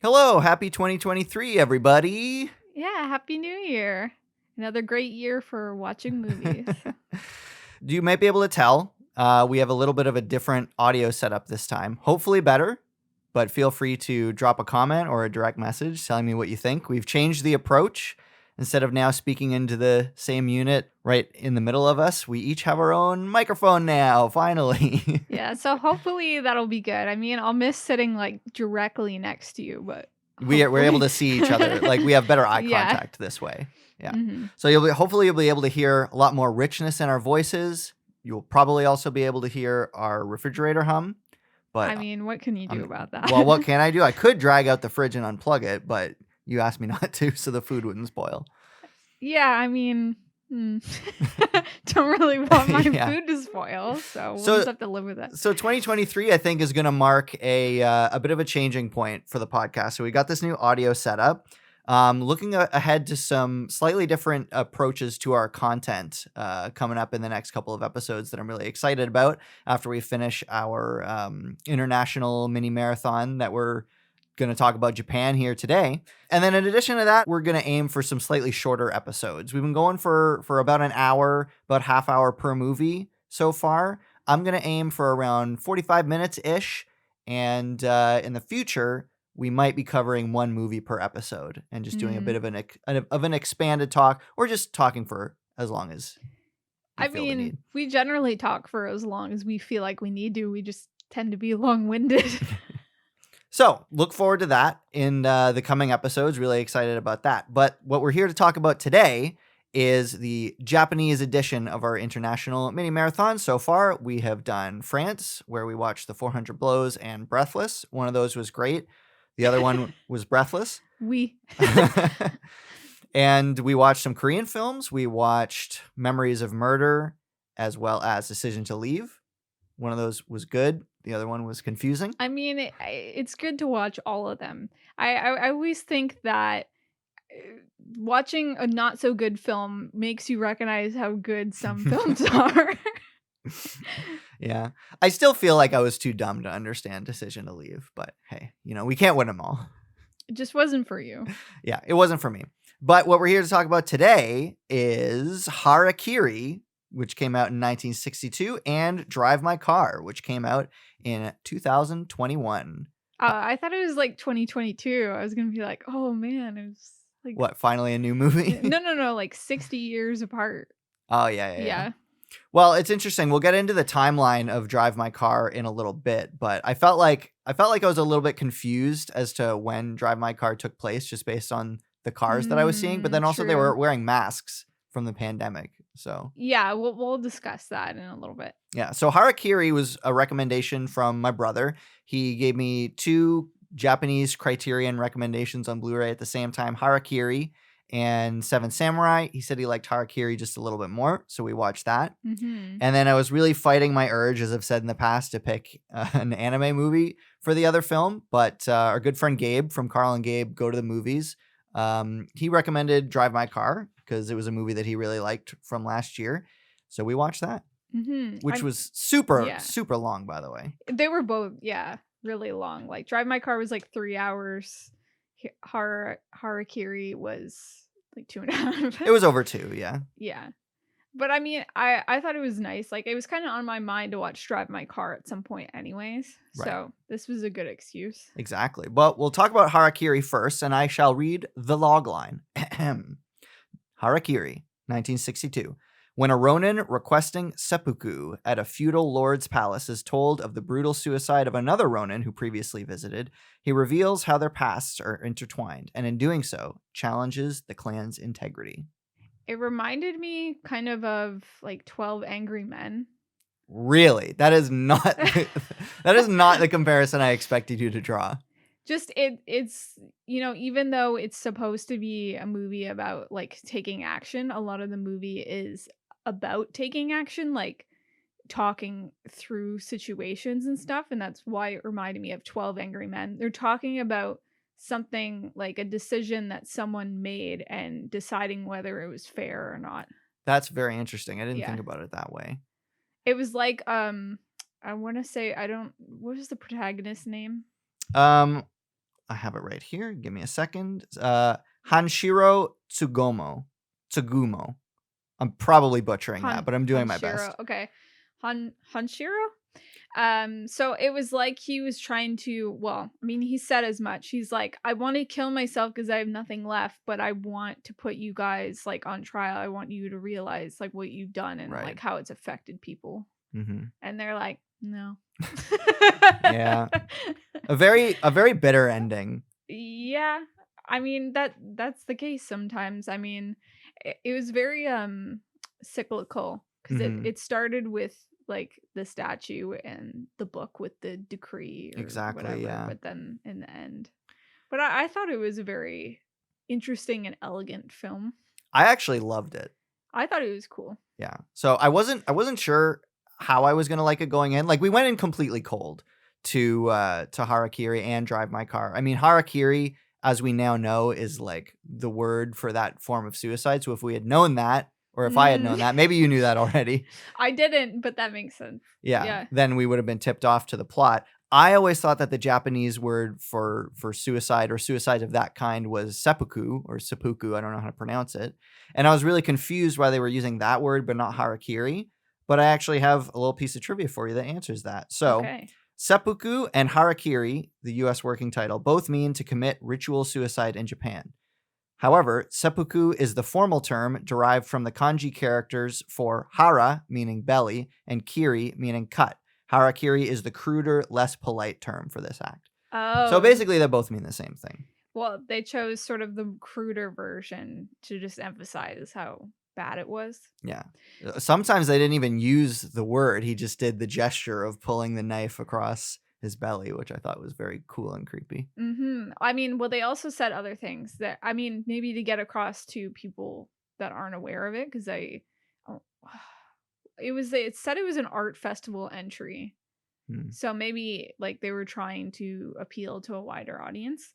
Hello, happy 2023, everybody. Yeah, Happy New Year. Another great year for watching movies. You might be able to tell we have a little bit of a different audio setup this time. Hopefully better, but feel free to drop a comment or a direct message telling me what you think. We've changed the approach. Instead of now speaking into the same unit right in the middle of us, we each have our own microphone now, finally. Yeah, so hopefully that'll be good. I mean, I'll miss sitting like directly next to you, but We're able to see each other. Like, we have better eye Yeah. contact this way. Yeah. Mhm. So hopefully you'll be able to hear a lot more richness in our voices. You'll probably also be able to hear our refrigerator hum. But I mean, what can you do about that? well, what can I do? I could drag out the fridge and unplug it, but you asked me not to, so the food wouldn't spoil. Yeah, I mean, don't really want my Yeah. food to spoil, so we'll So- just have to live with it. So 2023, I think, is going to mark a bit of a changing point for the podcast. So we got this new audio setup. Looking ahead to some slightly different approaches to our content coming up in the next couple of episodes that I'm really excited about after we finish our international mini marathon that we're going to talk about Japan here today. And then in addition to that, we're going to aim for some slightly shorter episodes. We've been going for about an hour, about half hour per movie so far. I'm going to aim for around 45 minutes-ish. And in the future, we might be covering one movie per episode and just doing a bit of an expanded talk, or just talking for as long as you feel the need. We generally talk for as long as we feel like we need to. We just tend to be long-winded. So look forward to that in the coming episodes. Really excited about that. But what we're here to talk about today is the Japanese edition of our international mini marathon. So far, we have done France, where we watched The 400 Blows and Breathless. One of those was great. The other one was Breathless. And we watched some Korean films. We watched Memories of Murder, as well as Decision to Leave. One of those was good. The other one was confusing. I mean, it's good to watch all of them. I always think that watching a not so good film makes you recognize how good some films are. Yeah. I still feel like I was too dumb to understand Decision to Leave, but hey, we can't win them all. It just wasn't for you. Yeah, it wasn't for me. But what we're here to talk about today is Harakiri, which came out in 1962, and Drive My Car, which came out in 2021. I thought it was like 2022. I was going to be like, oh man, it was like... What, finally a new movie? No, like 60 years apart. Oh, yeah. Well, it's interesting. We'll get into the timeline of Drive My Car in a little bit, but I felt like I was a little bit confused as to when Drive My Car took place, just based on the cars that I was seeing. But then also they were wearing masks from the pandemic. So yeah, we'll discuss that in a little bit. Yeah. So Harakiri was a recommendation from my brother. He gave me 2 Japanese Criterion recommendations on Blu-ray at the same time, Harakiri and Seven Samurai. He said he liked Harakiri just a little bit more, so we watched that. Mm-hmm. And then I was really fighting my urge, as I've said in the past, to pick an anime movie for the other film. But our good friend Gabe from Carl and Gabe Go to the Movies, he recommended Drive My Car because it was a movie that he really liked from last year. So we watched that, which was super long, by the way. They were both, really long. Like Drive My Car was like 3 hours. Harakiri was like 2.5. It was over 2, yeah. Yeah. But I mean, I thought it was nice. Like, it was kind of on my mind to watch Drive My Car at some point anyways. Right. So this was a good excuse. Exactly. But we'll talk about Harakiri first, and I shall read the log line. Harakiri, 1962. When a Ronin requesting seppuku at a feudal lord's palace is told of the brutal suicide of another Ronin who previously visited, he reveals how their pasts are intertwined, and in doing so, challenges the clan's integrity. It reminded me kind of like 12 Angry Men. Really? That is not the comparison I expected you to draw. Just it's even though it's supposed to be a movie about like taking action, a lot of the movie is about taking action, like talking through situations and stuff, and that's why it reminded me of 12 Angry Men. They're talking about something like a decision that someone made and deciding whether it was fair or not. That's very interesting. I didn't think about it that way. It was like I want to say, what is the protagonist's name? I have it right here. Give me a second. Hanshiro Tsugumo. I'm probably butchering that, but I'm doing my best. Okay. Hanshiro? So it was like he was trying to, well, I mean, he said as much. He's like, I want to kill myself because I have nothing left, but I want to put you guys like on trial. I want you to realize like what you've done and Right. like how it's affected people. Mm-hmm. And they're like, no. Yeah. A very bitter ending. Yeah. I mean, that's the case sometimes. I mean, it was very cyclical because Mhm. it started with like the statue and the book with the decree or Exactly, whatever, yeah. but then in the end. But I thought it was a very interesting and elegant film. I actually loved it. I thought it was cool. Yeah. So I wasn't sure how I was gonna like it going in. Like we went in completely cold to Harakiri and Drive My Car. I mean, Harakiri, as we now know, is like the word for that form of suicide. So if we had known that, or if I had known that, maybe you knew that already. I didn't, but that makes sense. Yeah. Then we would have been tipped off to the plot. I always thought that the Japanese word for suicide or suicide of that kind was seppuku or seppuku. I don't know how to pronounce it. And I was really confused why they were using that word but not harakiri. But I actually have a little piece of trivia for you that answers that. So, Okay. seppuku and harakiri, the US working title, both mean to commit ritual suicide in Japan. However, seppuku is the formal term derived from the kanji characters for hara, meaning belly, and kiri, meaning cut. Harakiri is the cruder, less polite term for this act. Oh. So basically, they both mean the same thing. Well, they chose sort of the cruder version to just emphasize how bad it was. Yeah. Sometimes they didn't even use the word. He just did the gesture of pulling the knife across his belly, which I thought was very cool and creepy. Mm-hmm. I mean, well, they also said other things that, I mean, maybe to get across to people that aren't aware of it, because it said it was an art festival entry. So maybe like they were trying to appeal to a wider audience.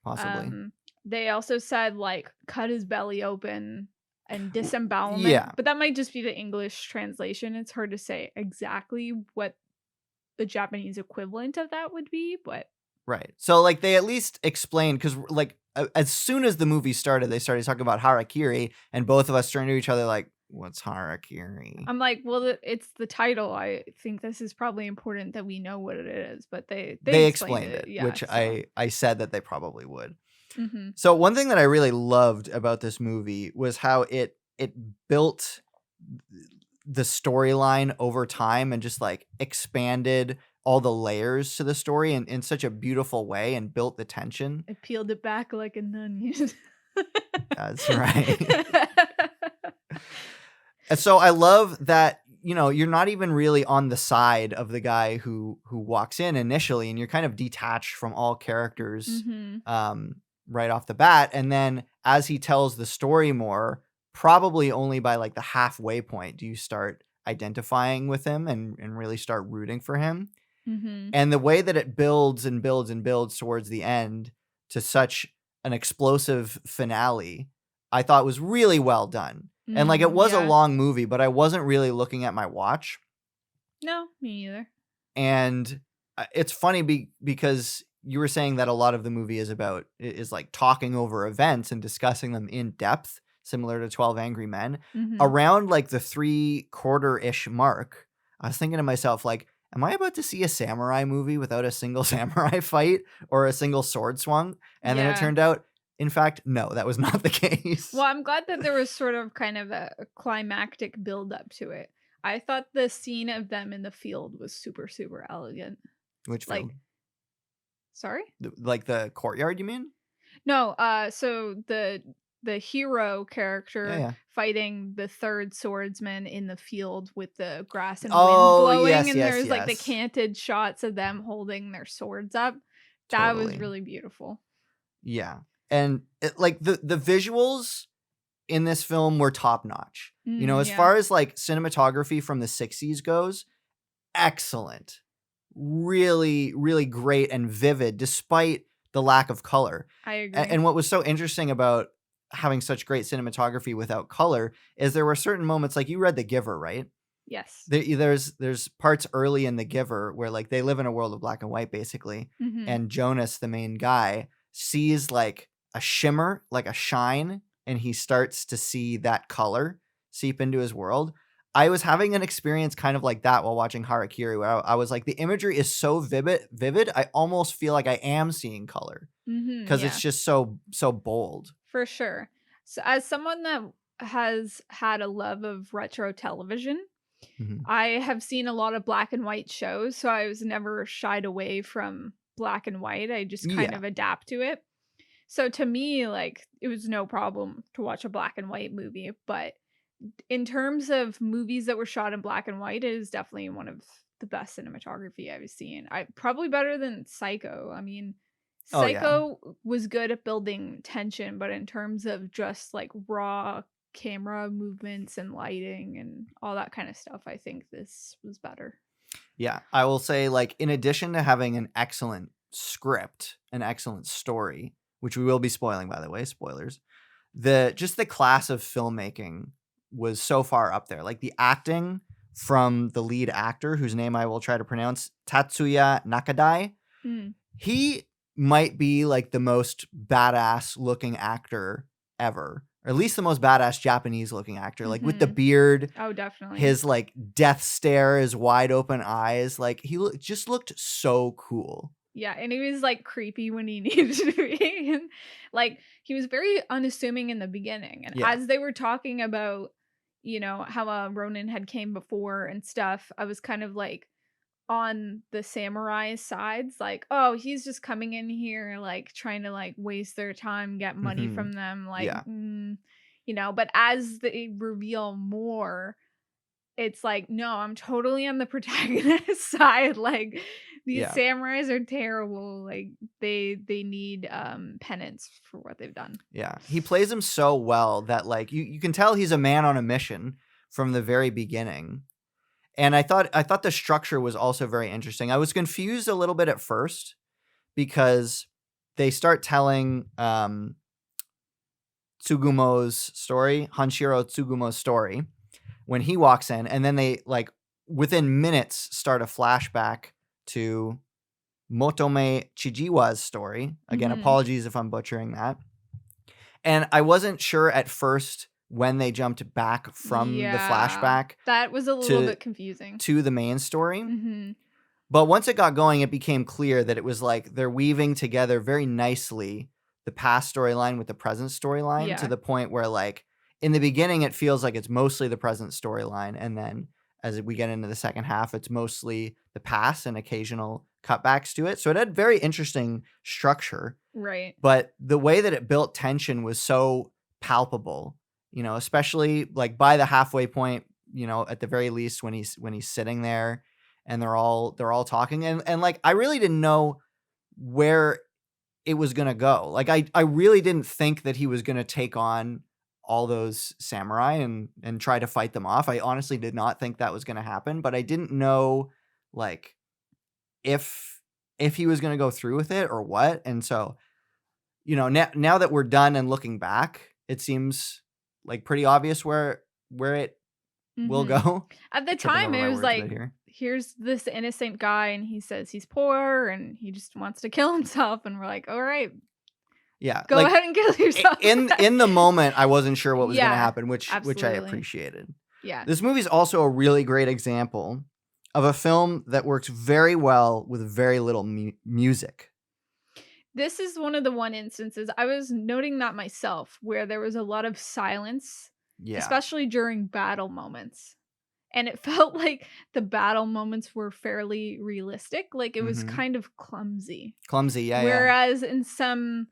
Possibly. They also said like cut his belly open and disembowelment. Yeah. But that might just be the English translation. It's hard to say exactly what the Japanese equivalent of that would be, but right. So like they at least explained, because like as soon as the movie started, they started talking about harakiri, and both of us turned to each other like, what's harakiri? I'm like, well, it's the title. I think this is probably important that we know what it is, but they explained it, yeah, which so. I said that they probably would. Mm-hmm. So one thing that I really loved about this movie was how it built the storyline over time and just like expanded all the layers to the story in such a beautiful way and built the tension. It peeled it back like an onion. That's right. And so I love that, you know, you're not even really on the side of the guy who walks in initially, and you're kind of detached from all characters right off the bat. And then as he tells the story more, probably only by like the halfway point do you start identifying with him and really start rooting for him. And the way that it builds and builds and builds towards the end to such an explosive finale, I thought was really well done. And like it was a long movie, but I wasn't really looking at my watch. No, me either. And it's funny because you were saying that a lot of the movie is like talking over events and discussing them in depth, similar to 12 Angry Men. Around like the 3/4-ish mark, I was thinking to myself, like, am I about to see a samurai movie without a single samurai fight or a single sword swung? And then it turned out, in fact, no, that was not the case. Well, I'm glad that there was sort of kind of a climactic build up to it. I thought the scene of them in the field was super, super elegant. Which field? Like, sorry? Like the courtyard, you mean? No, so the hero character fighting the third swordsman in the field with the grass and wind blowing, and there's like the canted shots of them holding their swords up. That was really beautiful. Yeah. And like the visuals in this film were top notch. You know, as far as like cinematography from the 60s goes, excellent. Really, really great and vivid despite the lack of color. I agree. And what was so interesting about having such great cinematography without color is there were certain moments, like you read The Giver, right? Yes. There's parts early in The Giver where like they live in a world of black and white basically, Mhm. and Jonas, the main guy, sees like a shimmer, like a shine, and he starts to see that color seep into his world. I was having an experience kind of like that while watching Harakiri, where I was like, the imagery is so vivid. I almost feel like I am seeing color Mhm, because it's yeah. just so bold. For sure. So as someone that has had a love of retro television, Mhm. I have seen a lot of black and white shows, so I was never shied away from black and white. I just kind Yeah. of adapt to it. So to me, like, it was no problem to watch a black and white movie, but in terms of movies that were shot in black and white, it is definitely one of the best cinematography I've seen. I probably better than Psycho. I mean, Oh yeah. Psycho was good at building tension, but in terms of just like raw camera movements and lighting and all that kind of stuff, I think this was better. Yeah, I will say, like, in addition to having an excellent script, an excellent story, which we will be spoiling, by the way, spoilers, the class of filmmaking was so far up there. Like the acting from the lead actor, whose name I will try to pronounce, Tatsuya Nakadai, Mm. he might be like the most badass looking actor ever, or at least the most badass Japanese looking actor, like with the Mhm. beard, Oh, definitely. his like death stare, his wide open eyes, like just looked so cool. Yeah, and he was, like, creepy when he needed to be, and, like, he was very unassuming in the beginning, and Yeah. as they were talking about, how, Ronin had came before and stuff, I was kind of, like, on the samurai sides, like, "Oh, he's just coming in here, like, trying to, like, waste their time, get money Hmm. from them," like, Yeah. but as they reveal more, it's like, "No, I'm totally on the protagonist side, like, these Yeah. samurais are terrible, like, they need, penance for what they've done." Yeah. He plays him so well that like you can tell he's a man on a mission from the very beginning. And I thought the structure was also very interesting. I was confused a little bit at first because they start telling Tsugumo's story, Hanshiro Tsugumo's story, when he walks in, and then they like within minutes start a flashback to Motome Chijiwa's story. Again, Mhm. apologies if I'm butchering that. And I wasn't sure at first when they jumped back from the Yeah. flashback That was a little to bit confusing. to the main story. Mhm. But once it got going, it became clear that it was like they're weaving together very nicely the past storyline with the present storyline, to Yeah. the point where like in the beginning it feels like it's mostly the present storyline, and then as we get into the second half it's mostly the past and occasional cutbacks to it. So it had very interesting structure, Right. but the way that it built tension was so palpable, especially like by the halfway point, at the very least when he's sitting there and they're all talking, and like I really didn't know where it was going to go. Like I really didn't think that he was going to take on all those samurai and try to fight them off. I honestly did not think that was going to happen, but I didn't know like if he was going to go through with it or what. And so now that we're done and looking back, it seems like pretty obvious where it will Mhm. go. At the Tripping time, over it my was words a like, bit here. here's this innocent guy, and he says he's poor, and he just wants to kill himself, and we're like, "Alright, Yeah, go like ahead and kill yourself." in the moment, I wasn't sure what was going to Yeah. happen, which I Absolutely. appreciated. Yeah. This movie is also a really great example of a film that works very well with very little music. This is one of the one instances I was noting that myself, where there was a lot of silence, Yeah. especially during battle moments. And it felt like the battle moments were fairly realistic, like, it was Mhm. kind of clumsy. Clumsy. Yeah, yeah. Whereas in some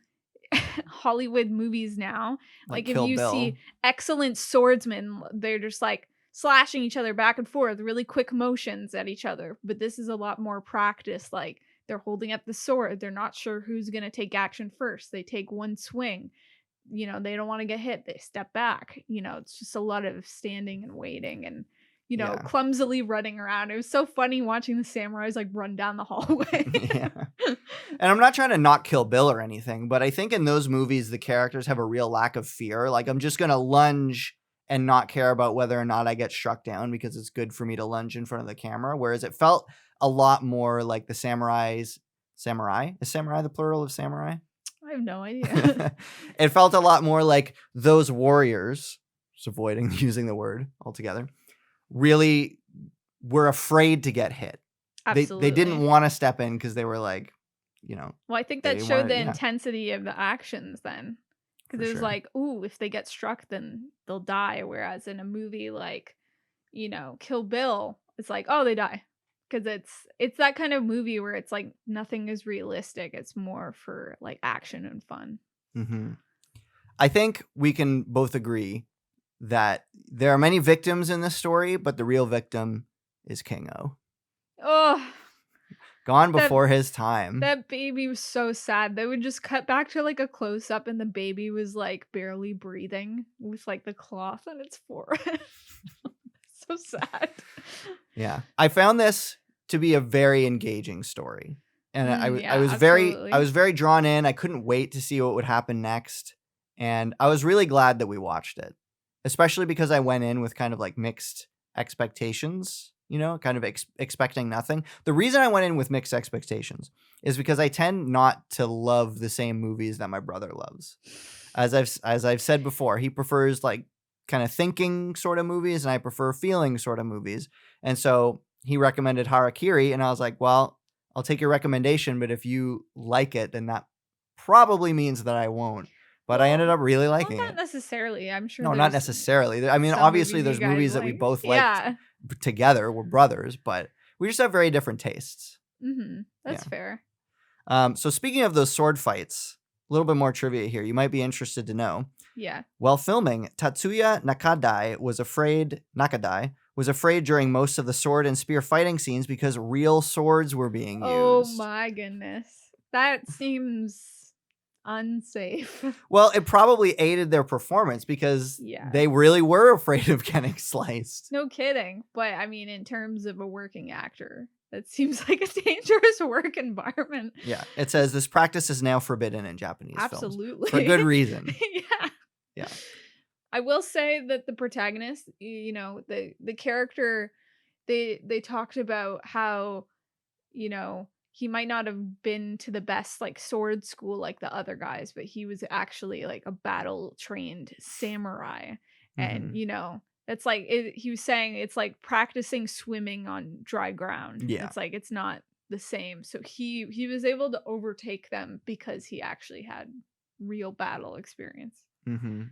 Hollywood movies now, Like like, if Kill you Bill. see excellent swordsmen, they're just, like, slashing each other back and forth, really quick motions at each other, but this is a lot more practice, like, they're holding up the sword, they're not sure who's gonna take action first, they take one swing, they don't wanna get hit, they step back, it's just a lot of standing and waiting and, Yeah. clumsily running around. It was so funny watching the samurais, like, run down the hallway. Yeah. And I'm not trying to not Kill Bill or anything, but I think in those movies the characters have a real lack of fear. Like I'm just gonna lunge and not care about whether or not I get struck down because it's good for me to lunge in front of the camera. Whereas it felt a lot more like the samurai? Is samurai the plural of samurai? I have no idea. It felt a lot more like those warriors, just avoiding using the word altogether, really were afraid to get hit. They didn't Absolutely. want to step in because they were like, you know, Well, I think that they showed wanted, the yeah, intensity of the actions then. for Because it was sure. like, ooh, if they get struck, then they'll die. Whereas in a movie like, Kill Bill, it's like, oh, they die. Because it's that kind of movie where it's like nothing is realistic. It's more for like action and fun. Hmm. I think we can both agree that there are many victims in this story, but the real victim is King O. Oh, Gone that before his time. that baby was so sad. They would just cut back to like a close up, and the baby was like barely breathing with like the cloth on its forehead. So sad. Yeah. I found this to be a very engaging story. And I Yeah, was absolutely. very drawn in. I couldn't wait to see what would happen next. And I was really glad that we watched it. Especially because I went in with kind of like mixed expectations, kind of expecting nothing. The reason I went in with mixed expectations is because I tend not to love the same movies that my brother loves. As I've said before, he prefers like kind of thinking sort of movies, and I prefer feeling sort of movies. And so he recommended Harakiri, and I was like, well, I'll take your recommendation, but if you like it, then that probably means that I won't. But I ended Well, up really well, liking not it. necessarily. I'm sure No, not there's necessarily. I mean, some obviously, movies you there's guys movies that we like. both liked Yeah. together. We're brothers, but we just have very different tastes. That's Yeah. fair. So speaking of those sword fights, a little bit more trivia here. You might be interested to know. Yeah. While filming, Tatsuya Nakadai was afraid during most of the sword and spear fighting scenes because real swords were being Oh used. my goodness. That seems unsafe. Well, it probably aided their performance because Yeah. they really were afraid of getting sliced. No kidding. But I mean, in terms of a working actor, that seems like a dangerous work environment. Yeah, it says this practice is now forbidden in Japanese films for Absolutely. good reason. Yeah. Yeah. I will say that the protagonist, the character, they talked about how, he might not have been to the best like sword school like the other guys, but he was actually like a battle trained samurai. And, Hmm. it's like he was saying it's like practicing swimming on dry ground. Yeah. It's like it's not the same. So he was able to overtake them because he actually had real battle experience. Hmm.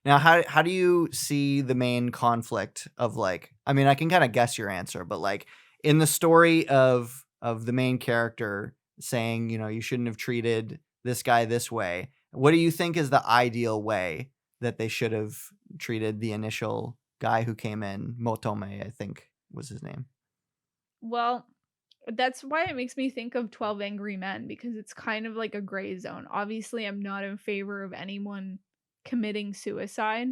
Now, how do you see the main conflict of like? I mean, I can kind of guess your answer, but like in the story of the main character saying, you shouldn't have treated this guy this way. What do you think is the ideal way that they should have treated the initial guy who came in, Motome, I think was his name? Well, that's why it makes me think of 12 Angry Men because it's kind of like a gray zone. Obviously, I'm not in favor of anyone committing suicide,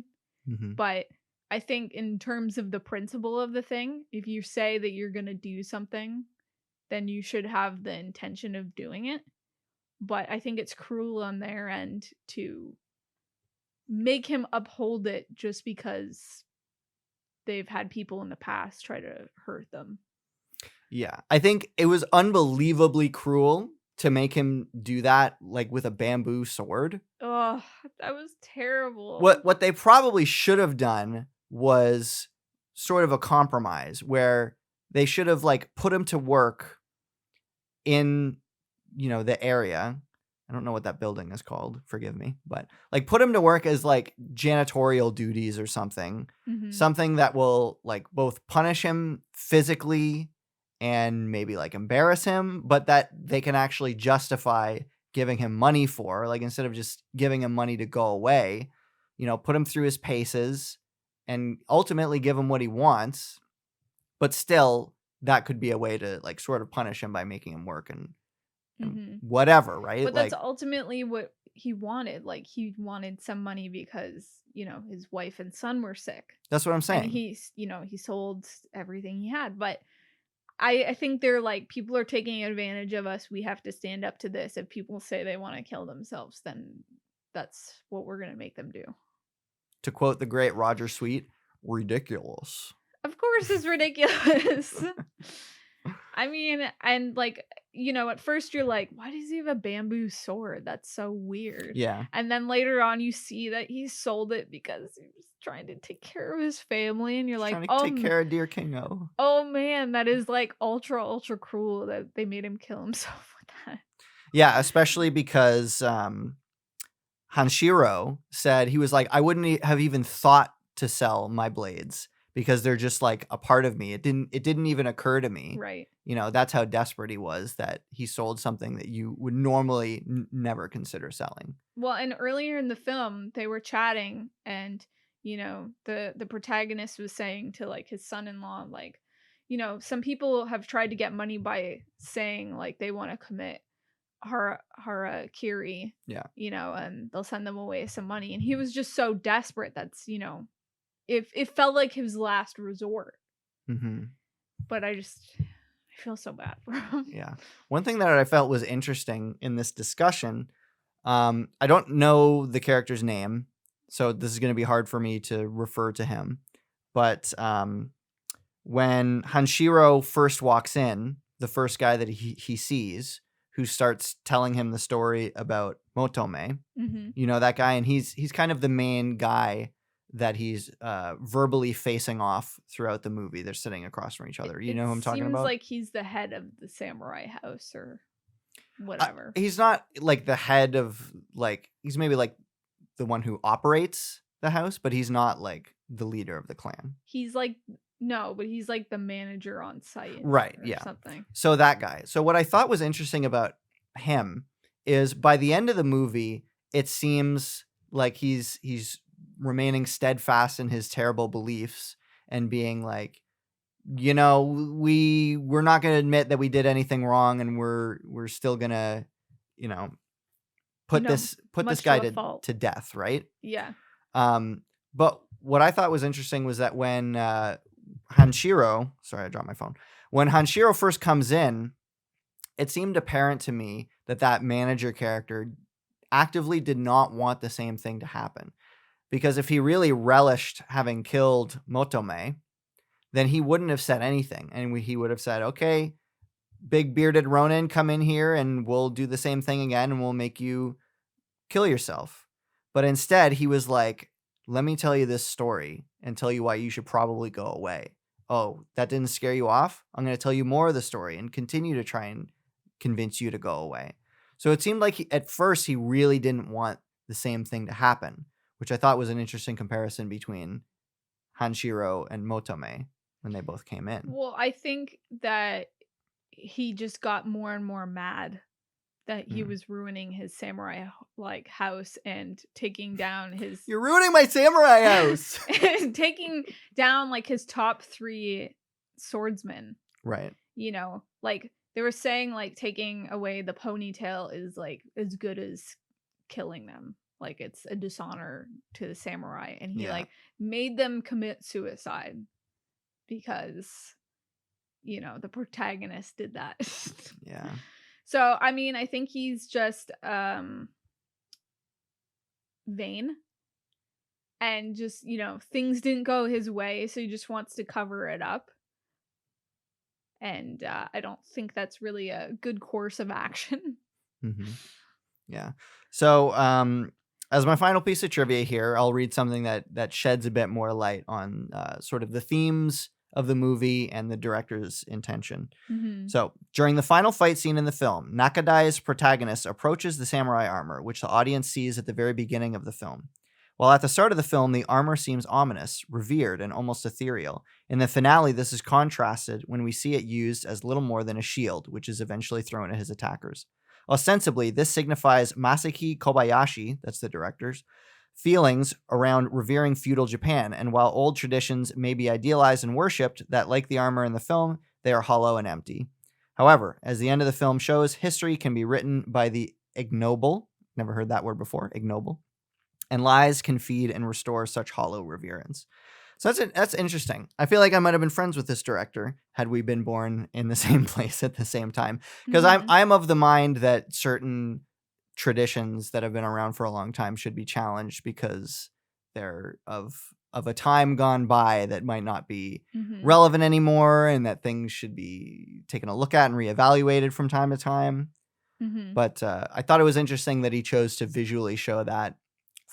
Hmm. but I think in terms of the principle of the thing, if you say that you're going to do something, then you should have the intention of doing it. But I think it's cruel on their end to make him uphold it just because they've had people in the past try to hurt them. Yeah, I think it was unbelievably cruel to make him do that, like with a bamboo sword. Oh, that was terrible. What they probably should have done was sort of a compromise where they should have like put him to work in the area. I don't know what that building is called, forgive me, but like put him to work as like janitorial duties or something. Hmm. Something that will like both punish him physically and maybe like embarrass him, but that they can actually justify giving him money for. Like instead of just giving him money to go away, put him through his paces and ultimately give him what he wants. But still, that could be a way to like sort of punish him by making him work and Hmm. whatever, right? But that's Like ultimately what he wanted. Like he wanted some money because, his wife and son were sick. that's what I'm And saying. he sold everything he had. But I think they're like, people are taking advantage of us. We have to stand up to this. If people say they want to kill themselves, then that's what we're gonna make them do. To quote the great Roger Sweet, ridiculous. Of course it's ridiculous. I mean, and like, at first you're like, why does he have a bamboo sword? That's so weird. Yeah. And then later on you see that he sold it because he was trying to take care of his family, and you're He's like, trying to take care of Dear Kingo. oh man, that is like ultra cruel that they made him kill himself with that. Yeah, especially because Hanshiro said, he was like, I wouldn't have even thought to sell my blades because they're just like a part of me. It didn't even occur to me. Right. That's how desperate he was, that he sold something that you would normally never consider selling. Well, and earlier in the film, they were chatting, and the protagonist was saying to like his son-in-law, like, some people have tried to get money by saying like they want to commit harakiri, Yeah. and they'll send them away some money, and he was just so desperate that's it felt like his last resort. Mm-hmm. But I feel so bad for him. Yeah. One thing that I felt was interesting in this discussion, I don't know the character's name, so this is going to be hard for me to refer to him. But when Hanshiro first walks in, the first guy that he sees, who starts telling him the story about Motome, that guy, and he's kind of the main guy that he's verbally facing off throughout the movie. They're sitting across from each other. You know who I'm talking about? Seems like he's the head of the samurai house or whatever. He's not like the head of, like, he's maybe like the one who operates the house, but he's not like the leader of the clan. He's like, no, but he's like the manager on site. Right, or yeah. Something. So that guy. So what I thought was interesting about him is by the end of the movie, it seems like he's remaining steadfast in his terrible beliefs and being like, we're not going to admit that we did anything wrong, and we're still going to, put this guy to death, right? Yeah. But what I thought was interesting was that when Hanshiro, sorry, I dropped my phone. When Hanshiro first comes in, it seemed apparent to me that manager character actively did not want the same thing to happen. Because if he really relished having killed Motome, then he wouldn't have said anything. And he would have said, okay, big bearded Ronin, come in here and we'll do the same thing again and we'll make you kill yourself. But instead, he was like, let me tell you this story and tell you why you should probably go away. Oh, that didn't scare you off? I'm going to tell you more of the story and continue to try and convince you to go away. So it seemed like at first he really didn't want the same thing to happen, which I thought was an interesting comparison between Hanshiro and Motome when they both came in. Well, I think that he just got more and more mad that he was ruining his samurai like house and taking down his You're ruining my samurai house. taking down like his top 3 swordsmen. Right. Like they were saying like taking away the ponytail is like as good as killing them. Like it's a dishonor to the samurai, and he like made them commit suicide because the protagonist did that. Yeah. So, I mean, I think he's just vain, and just, things didn't go his way, so he just wants to cover it up. And I don't think that's really a good course of action. Mm-hmm. Yeah. So, as my final piece of trivia here, I'll read something that sheds a bit more light on sort of the themes of the movie and the director's intention. Mm-hmm. So, during the final fight scene in the film, Nakadai's protagonist approaches the samurai armor, which the audience sees at the very beginning of the film. While at the start of the film, the armor seems ominous, revered, and almost ethereal. In the finale, this is contrasted when we see it used as little more than a shield, which is eventually thrown at his attackers. Ostensibly, this signifies Masaki Kobayashi, that's the director's, feelings around revering feudal Japan, and while old traditions may be idealized and worshipped, that like the armor in the film, they are hollow and empty. However, as the end of the film shows, history can be written by the ignoble, never heard that word before, ignoble, and lies can feed and restore such hollow reverence. So that's interesting. I feel like I might have been friends with this director had we been born in the same place at the same time, because I'm of the mind that certain traditions that have been around for a long time should be challenged because there of a time gone by that might not be Mhm. relevant anymore, and that things should be taken a look at and reevaluated from time to time. Mhm. But I thought it was interesting that he chose to visually show that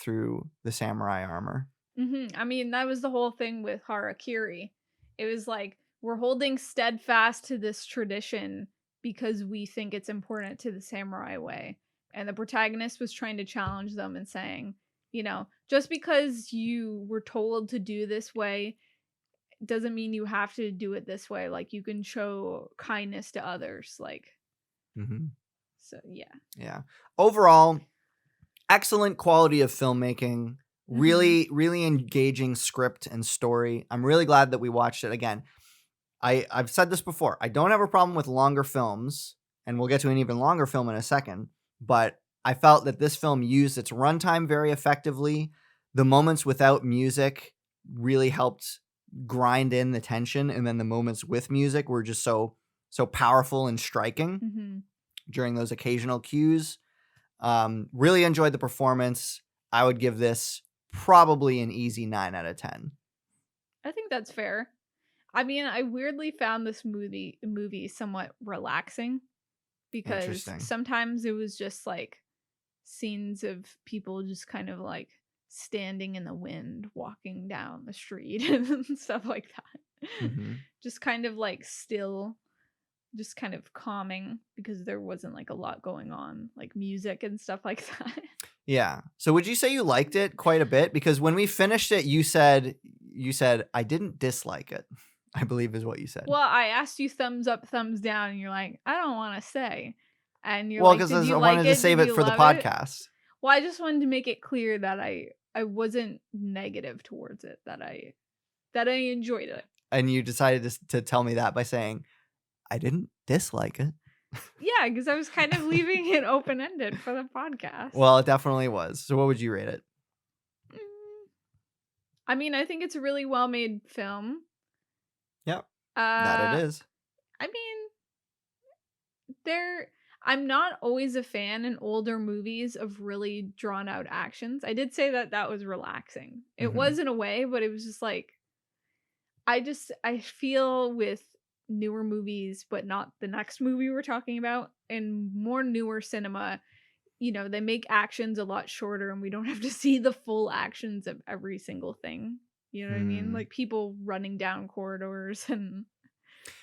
through the samurai armor. Mhm. I mean, that was the whole thing with Harakiri. It was like we're holding steadfast to this tradition because we think it's important to the samurai way. And the protagonist was trying to challenge them and saying, just because you were told to do this way doesn't mean you have to do it this way. Like you can show kindness to others. Like, Mm-hmm. so yeah. Yeah. Overall, excellent quality of filmmaking. Mhm. Really, really engaging script and story. I'm really glad that we watched it again. I've said this before. I don't have a problem with longer films, and we'll get to an even longer film in a second. But I felt that this film used its runtime very effectively. The moments without music really helped grind in the tension, and then the moments with music were just so powerful and striking Mhm. during those occasional cues. Really enjoyed the performance. I would give this probably an easy 9 out of 10. I think that's fair. I mean, I weirdly found this movie somewhat relaxing because Interesting. sometimes it was just like scenes of people just kind of like standing in the wind, walking down the street and stuff like that. Mm-hmm. Just kind of like still, just kind of calming because there wasn't like a lot going on, like music and stuff like that. Yeah. So would you say you liked it quite a bit? Because when we finished it, you said I didn't dislike it. I believe is what you said. Well, I asked you thumbs up, thumbs down, and you're like, I don't want to say. And you're Well, like, because did I you wanted like to it? Did save it you for the love it? podcast. Well, I just wanted to make it clear that I wasn't negative towards it, that I enjoyed it. And you decided to tell me that by saying I didn't dislike it. Yeah, because I was kind of leaving it open ended for the podcast. Well, it definitely was. So what would you rate it? Mm, I mean, I think it's a really well made film. Yep. That it Uh, is. I mean, there. I'm not always a fan in older movies of really drawn out actions. I did say that that was relaxing. It Mm-hmm. was in a way, but it was just like I feel with newer movies, but not the next movie we're talking about, and more newer cinema, they make actions a lot shorter and we don't have to see the full actions of every single thing. You know what I mean? Hmm. Like people running down corridors and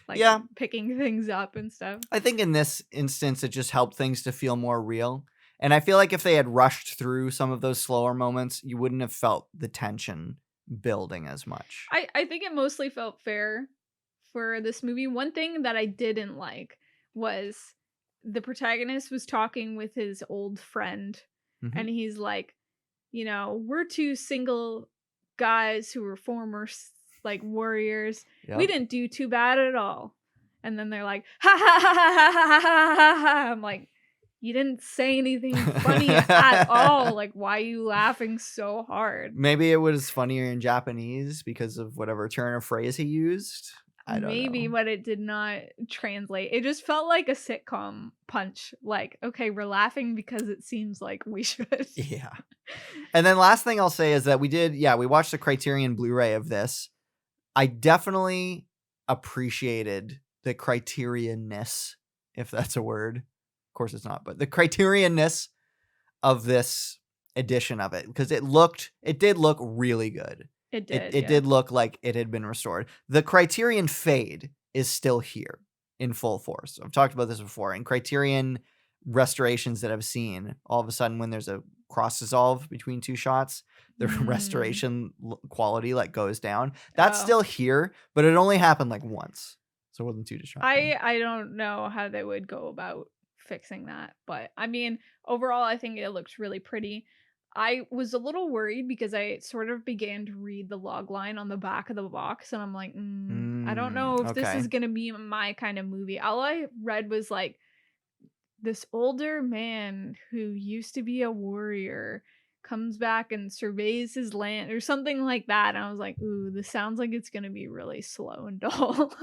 like Yeah. picking things up and stuff. I think in this instance, it just helped things to feel more real. And I feel like if they had rushed through some of those slower moments, you wouldn't have felt the tension building as much. I think it mostly felt fair for this movie. One thing that I didn't like was the protagonist was talking with his old friend Mm-hmm. and he's like, we're two single guys who were former like warriors. We Yep. didn't do too bad at all. And then they're like, ha ha ha ha ha ha ha ha ha. I'm like, you didn't say anything funny at all. Like, why are you laughing so hard? Maybe it was funnier in Japanese because of whatever turn of phrase he used. I don't Maybe, know. but it did not translate. It just felt like a sitcom punch. Like, okay, we're laughing because it seems like we should. Yeah. And then last thing I'll say is that we watched the Criterion Blu-ray of this. I definitely appreciated the criterionness, if that's a word. Of course it's not, but the criterionness of this edition of it, because it did look really good. It It did. Yeah. did look like it had been restored. The Criterion fade is still here in full force. I've talked about this before. In Criterion restorations that I've seen, all of a sudden when there's a cross dissolve between two shots, the restoration quality like goes down. That's Oh. still here, but it only happened like once. So it wasn't too distracting. I don't know how they would go about fixing that, but I mean, overall, I think it looks really pretty. I was a little worried because I sort of began to read the log line on the back of the box, and I'm like, I don't know if this Okay. is gonna be my kind of movie. All I read was like this older man who used to be a warrior comes back and surveys his land or something like that. And I was like, ooh, this sounds like it's going to be really slow and dull.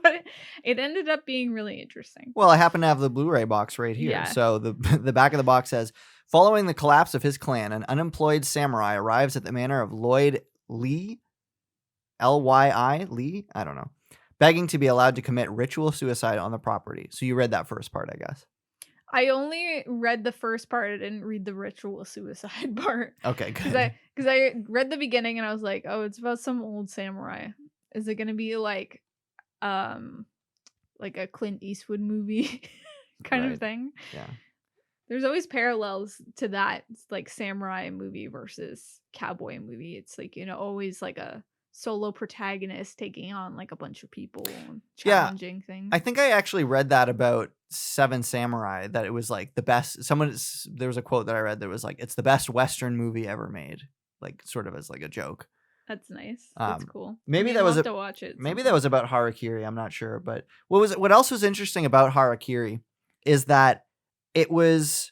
But it ended up being really interesting. Well, I happen to have the Blu-ray box right here. Yeah. So the the back of the box says, Following the collapse of his clan, an unemployed samurai arrives at the manor of Lloyd Lee, Lyi Lee, I don't know, begging to be allowed to commit ritual suicide on the property. So you read that first part, I guess. I only read the first part. I didn't read the ritual suicide part. Okay, Because good. I read the beginning and I was like, oh, it's about some old samurai. Is it gonna be like a Clint Eastwood movie kind of Right. thing? Yeah. There's always parallels to that. It's like samurai movie versus cowboy movie. It's like, always like a solo protagonist taking on like a bunch of people and Yeah. challenging things. I think I actually read that about Seven Samurai, that it was like the best. There was a quote that I read that was like, it's the best Western movie ever made, like sort of as like a joke. That's nice. That's cool. Maybe I'll that was have to watch it. maybe that was about Harakiri. I'm not sure, but what else was interesting about Harakiri is that it was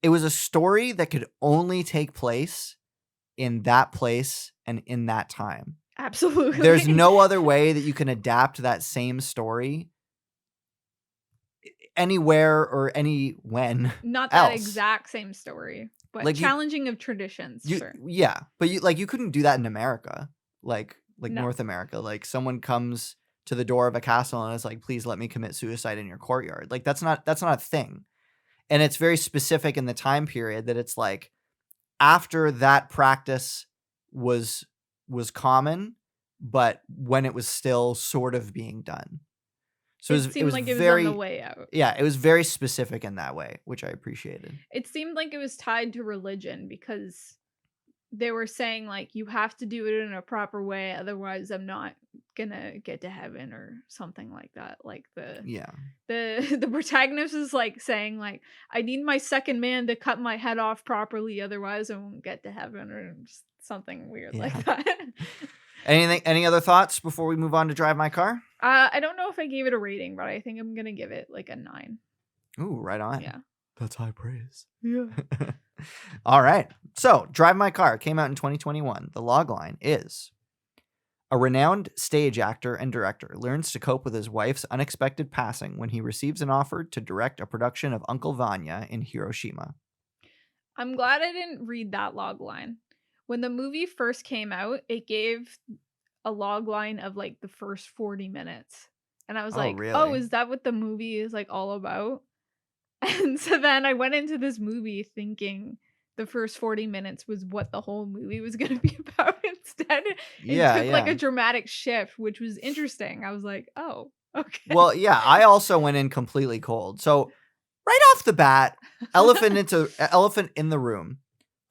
a story that could only take place in that place and in that time. Absolutely. There's no other way that you can adapt that same story anywhere or any when. Not that else. exact same story, but Like challenging of traditions. Sure. Yeah, but you couldn't do that in America, like No. North America. Like someone comes to the door of a castle and is like, "Please let me commit suicide in your courtyard." Like that's not a thing, and it's very specific in the time period that it's like after that practice was common, but when it was still sort of being done. So it seemed like it was very on the way out. Yeah, it was very specific in that way, which I appreciated. It seemed like it was tied to religion because they were saying like you have to do it in a proper way, otherwise I'm not gonna get to heaven or something like that. Like the protagonist is like saying like I need my second man to cut my head off properly, otherwise I won't get to heaven or just something weird like that. Any other thoughts before we move on to Drive My Car? I don't know if I gave it a rating, but I think I'm gonna give it like a 9. Ooh, right on. Yeah. That's high praise. Yeah. All right. So, Drive My Car came out in 2021. The logline is: a renowned stage actor and director learns to cope with his wife's unexpected passing when he receives an offer to direct a production of Uncle Vanya in Hiroshima. I'm glad I didn't read that log line. When the movie first came out, it gave a log line of like the first 40 minutes. And I was like, really? oh, is that what the movie is like all about? And so then I went into this movie thinking the first 40 minutes was what the whole movie was going to be about. Instead, it took like a dramatic shift, which was interesting. I was like, oh, okay. Well, yeah, I also went in completely cold. So right off the bat, elephant in the room,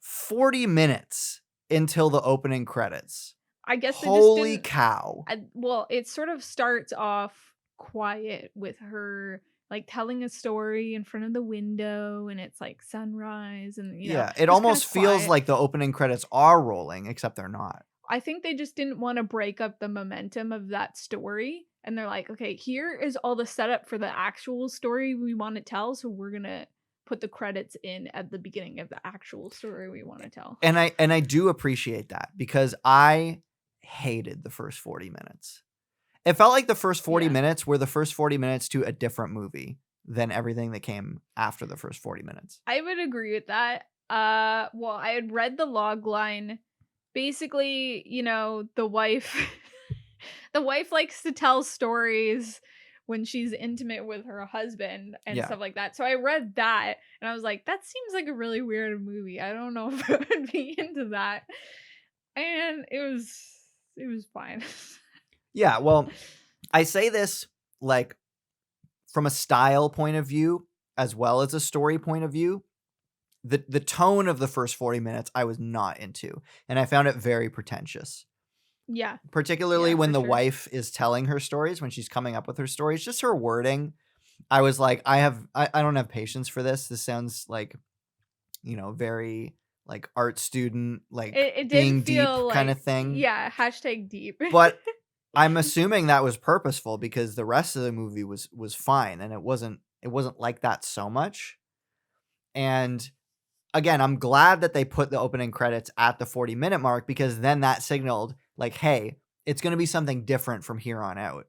40 minutes until the opening credits. I guess holy cow. Well, it sort of starts off quiet with her like telling a story in front of the window, and it's like sunrise, and it almost feels like the opening credits are rolling, except they're not. I think they just didn't want to break up the momentum of that story, and they're like, okay, here is all the setup for the actual story we want to tell, so we're gonna put the credits in at the beginning of the actual story we want to tell. And I do appreciate that, because I hated the first 40 minutes. It felt like the first 40 minutes were the first 40 minutes to a different movie than everything that came after the first 40 minutes. I would agree with that. Well, I had read the log line. Basically, the wife the wife likes to tell stories when she's intimate with her husband and stuff like that. So I read that and I was like, that seems like a really weird movie. I don't know if I would be into that. And it was fine. Yeah, well, I say this like from a style point of view as well as a story point of view. The tone of the first 40 minutes I was not into, and I found it very pretentious. Yeah. Particularly when the wife is telling her stories, when she's coming up with her stories, just her wording. I was like, I don't have patience for this. This sounds like, very like art student, like it being did feel deep like, kind of thing. Yeah, #deep. But I'm assuming that was purposeful, because the rest of the movie was fine, and it wasn't like that so much. And again, I'm glad that they put the opening credits at the 40-minute mark, because then that signaled like, hey, it's going to be something different from here on out.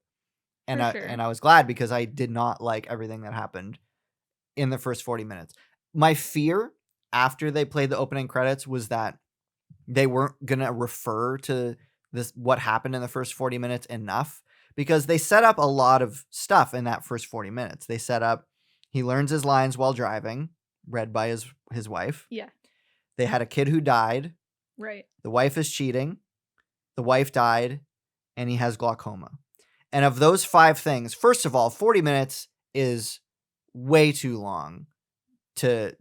And I was glad, because I did not like everything that happened in the first 40 minutes. My fear after they played the opening credits was that they weren't going to refer to this, what happened in the first 40 minutes enough, because they set up a lot of stuff in that first 40 minutes. They set up, he learns his lines while driving, read by his wife. Yeah. They had a kid who died. Right. The wife is cheating. The wife died, and he has glaucoma. And of those 5 things, first of all, 40 minutes is way too long to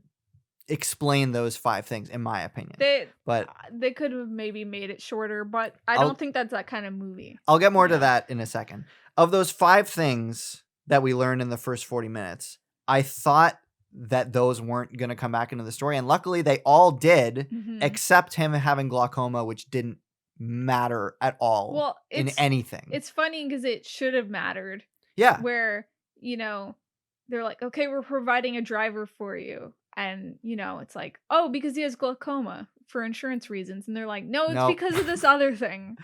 explain those 5 things, in my opinion. But They could have maybe made it shorter, but I don't think that's that kind of movie. I'll get more to that in a second. Of those 5 things that we learned in the first 40 minutes, I thought that those weren't going to come back into the story. And luckily they all did, except him having glaucoma, which didn't matter at all in anything. It's funny because it should have mattered. Yeah. Where, they're like, okay, we're providing a driver for you. And, it's like, oh, because he has glaucoma for insurance reasons. And they're like, no, it's because of this other thing.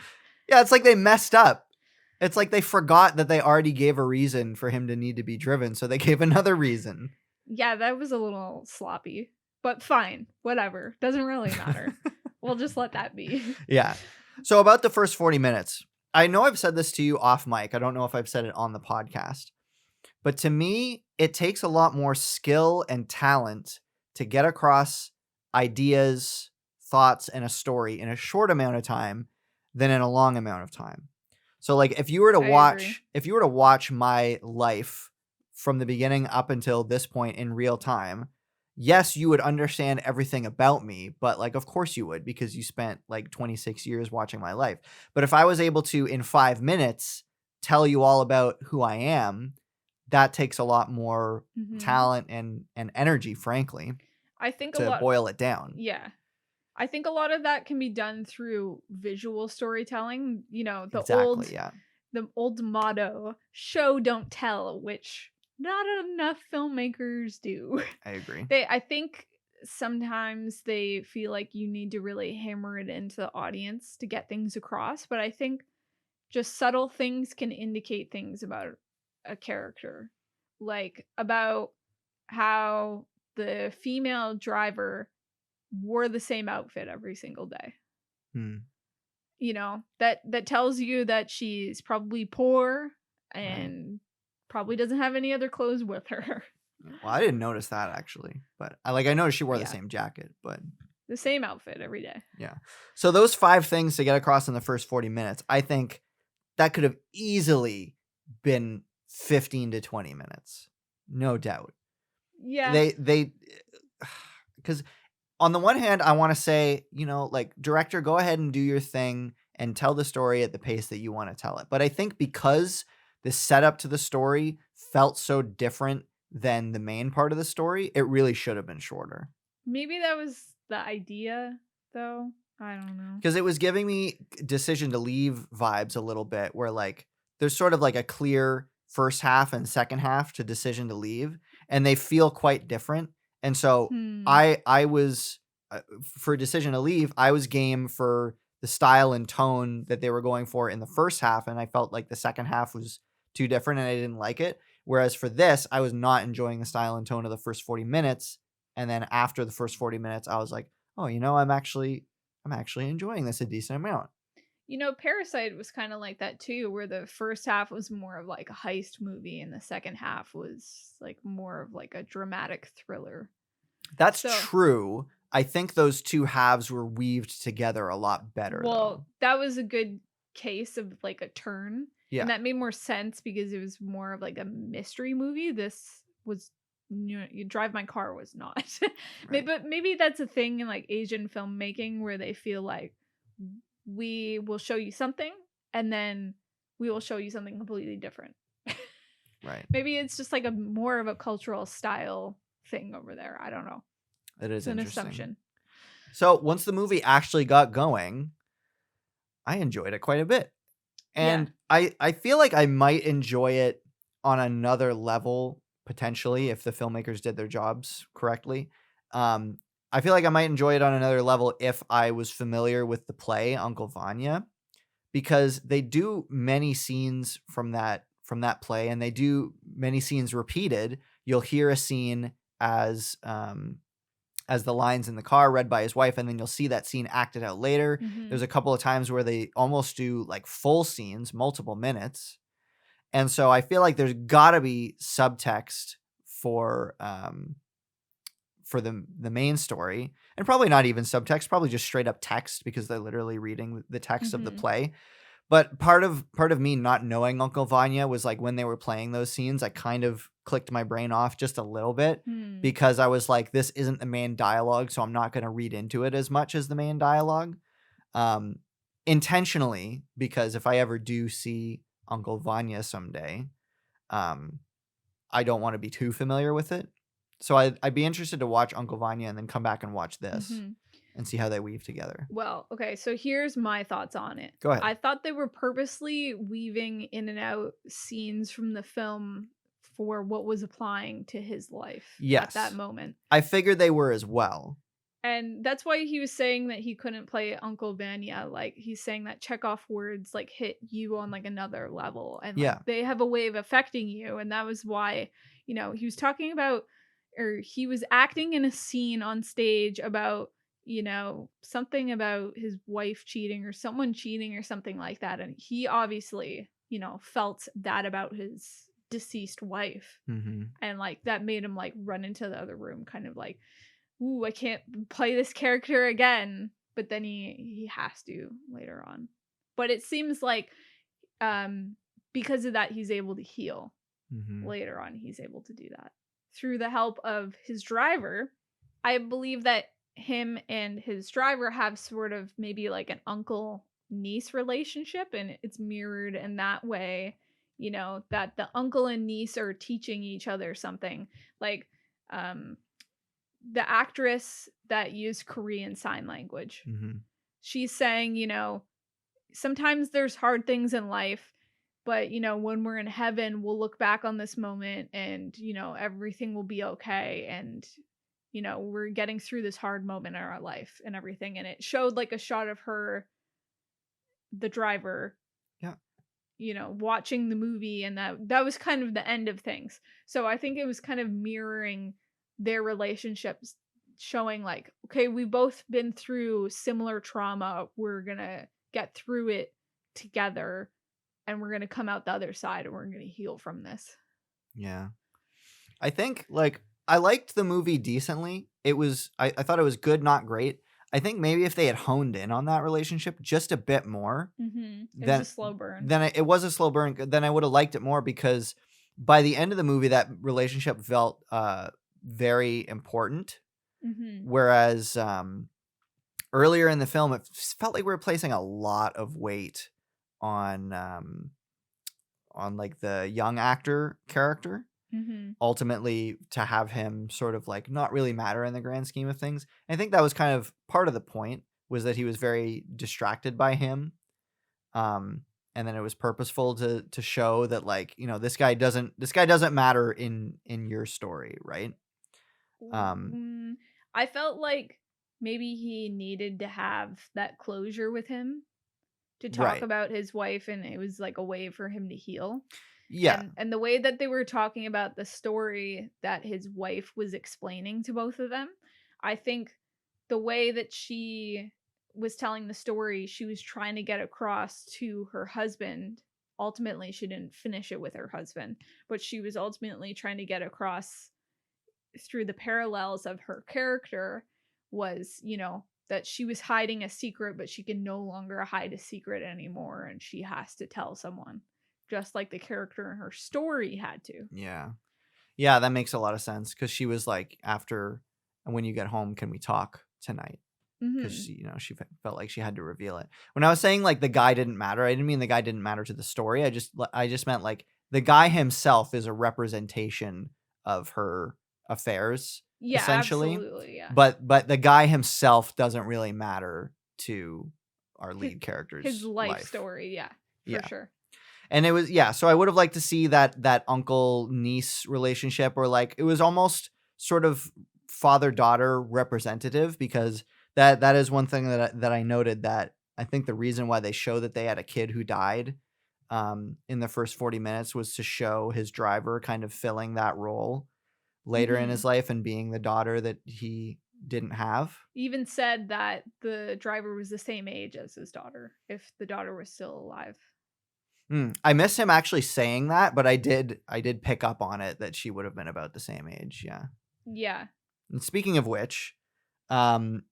Yeah, it's like they messed up. It's like they forgot that they already gave a reason for him to need to be driven. So they gave another reason. Yeah, that was a little sloppy. But fine, whatever. Doesn't really matter. We'll just let that be. Yeah. So about the first 40 minutes, I know I've said this to you off mic. I don't know if I've said it on the podcast. But to me, it takes a lot more skill and talent to get across ideas, thoughts, and a story in a short amount of time than in a long amount of time. So like if you were to watch my life from the beginning up until this point in real time, yes, you would understand everything about me, but like, of course you would, because you spent like 26 years watching my life. But if I was able to, in 5 minutes, tell you all about who I am, that takes a lot more talent and energy, frankly, I think to boil it down. Yeah. I think a lot of that can be done through visual storytelling. The old motto, show, don't tell, which not enough filmmakers do. I agree. I think sometimes they feel like you need to really hammer it into the audience to get things across, but I think just subtle things can indicate things about a character, like about how the female driver wore the same outfit every single day. That tells you that she's probably poor and probably doesn't have any other clothes with her. Well, I didn't notice that actually, but I noticed she wore the same jacket, but the same outfit every day. Yeah. So those 5 things to get across in the first 40 minutes, I think that could have easily been 15 to 20 minutes. No doubt. Yeah. They because on the one hand, I want to say, director, go ahead and do your thing and tell the story at the pace that you want to tell it. But I think because the setup to the story felt so different than the main part of the story, it really should have been shorter. Maybe that was the idea, though. I don't know. Because it was giving me Decision to Leave vibes a little bit, where like there's sort of like a clear first half and second half to Decision to Leave, and they feel quite different. And so I was, for Decision to Leave, I was game for the style and tone that they were going for in the first half, and I felt like the second half was too different and I didn't like it. Whereas for this, I was not enjoying the style and tone of the first 40 minutes. And then after the first 40 minutes, I was like, oh, I'm actually enjoying this a decent amount. Parasite was kind of like that too, where the first half was more of like a heist movie and the second half was like more of like a dramatic thriller. That's true. I think those two halves were weaved together a lot better. Well, that was a good case of like a turn. Yeah. And that made more sense because it was more of like a mystery movie. This was, You Drive My Car was not. Right. But maybe that's a thing in like Asian filmmaking where they feel like we will show you something and then we will show you something completely different. Right. Maybe it's just like a more of a cultural style thing over there. I don't know. It is an assumption. So once the movie actually got going, I enjoyed it quite a bit. And I feel like I might enjoy it on another level, potentially, if the filmmakers did their jobs correctly. I feel like I might enjoy it on another level if I was familiar with the play Uncle Vanya, because they do many scenes from that play, and they do many scenes repeated. You'll hear a scene as as the lines in the car read by his wife, and then you'll see that scene acted out later. Mhm. There's a couple of times where they almost do like full scenes, multiple minutes. And so I feel like there's got to be subtext for the main story, and probably not even subtext, probably just straight up text because they're literally reading the text of the Mhm. play. But part of me not knowing Uncle Vanya was like when they were playing those scenes, I kind of clicked my brain off just a little bit Hmm. because I was like, this isn't the main dialogue, so I'm not going to read into it as much as the main dialogue. Um, Intentionally, because if I ever do see Uncle Vanya someday, um, I don't want to be too familiar with it. So I'd be interested to watch Uncle Vanya and then come back and watch this Mhm. and see how they weave together. Well, okay, so here's my thoughts on it. Go ahead. I thought they were purposely weaving in and out scenes from the film for what was applying to his life at that Yes. moment. I figured they were as well. And that's why he was saying that he couldn't play Uncle Vanya. Like he's saying that Chekhov words like hit you on like another level and like Yeah. they have a way of affecting you. And that was why, he was talking about or he was acting in a scene on stage about, something about his wife cheating or someone cheating or something like that. And he obviously, felt that about his deceased wife. Mm-hmm. And like that made him like run into the other room, kind of like, ooh, I can't play this character again. But then he has to later on. But it seems like um because of that he's able to heal. Mm-hmm. Later on he's able to do that. Through the help of his driver, I believe that him and his driver have sort of maybe like an uncle niece relationship, and it's mirrored in that way, that the uncle and niece are teaching each other something. Like um the actress that used Korean Sign Language. Mm-hmm. She's saying, sometimes there's hard things in life, but when we're in heaven, we'll look back on this moment and, everything will be okay. And, we're getting through this hard moment in our life and everything. And it showed like a shot of her, the driver, Yeah. watching the movie, and that was kind of the end of things. So I think it was kind of mirroring their relationships, showing like, okay, we've both been through similar trauma. We're gonna get through it together, and we're gonna come out the other side, and we're gonna heal from this. Yeah. I think like I liked the movie decently. I thought it was good, not great. I think maybe if they had honed in on that relationship just a bit more, It was a then slow burn. it was a slow burn. Then I would have liked it more because by the end of the movie, that relationship felt very important. Hmm. Whereas earlier in the film, it felt like we were placing a lot of weight on like the young actor character, Hmm. ultimately to have him sort of like not really matter in the grand scheme of things. I think that was kind of part of the point, was that he was very distracted by him. Um, and then it was purposeful to show that like, this guy doesn't matter in your story, right? Um, I felt like maybe he needed to have that closure with him to talk right. about his wife, and it was like a way for him to heal. Yeah. And the way that they were talking about the story that his wife was explaining to both of them, I think the way that she was telling the story, she was trying to get across to her husband. Ultimately she didn't finish it with her husband, but she was ultimately trying to get across through the parallels of her character was, that she was hiding a secret, but she can no longer hide a secret anymore, and she has to tell someone, just like the character in her story had to. Yeah. Yeah, that makes a lot of sense because she was like, after, and when you get home, can we talk tonight? Because Hmm. she felt like she had to reveal it. When I was saying like the guy didn't matter, I didn't mean the guy didn't matter to the story. I just meant like the guy himself is a representation of her affairs, Yeah, essentially. absolutely. Yeah. But the guy himself doesn't really matter to our his, lead his character's life life. story, yeah, for Yeah. sure. And it was, yeah, so I would have liked to see that uncle niece relationship, or like it was almost sort of father daughter representative, because that is one thing that I noted, that I think the reason why they show that they had a kid who died in the first 40 minutes was to show his driver kind of filling that role later in his Hmm. life and being the daughter that he didn't have. He even said that the driver was the same age as his daughter, if the daughter was still alive. I miss him actually saying that, but I did pick up on it that she would have been about the same age. Yeah. Yeah. And speaking of which, um,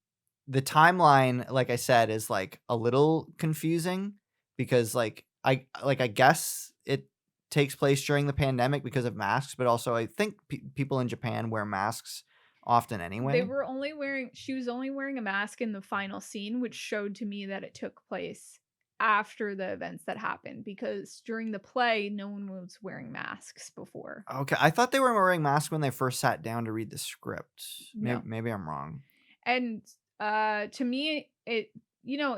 the timeline, like I said, is like a little confusing because I guess it takes place during the pandemic because of masks, but also I think people in Japan wear masks often They anyway. were only wearing she was only wearing a mask in the final scene, which showed to me that it took place after the events that happened because during the play no one was wearing masks before. Okay, I thought they were wearing masks when they first sat down to read the script. Maybe, No. maybe I'm wrong. And to me it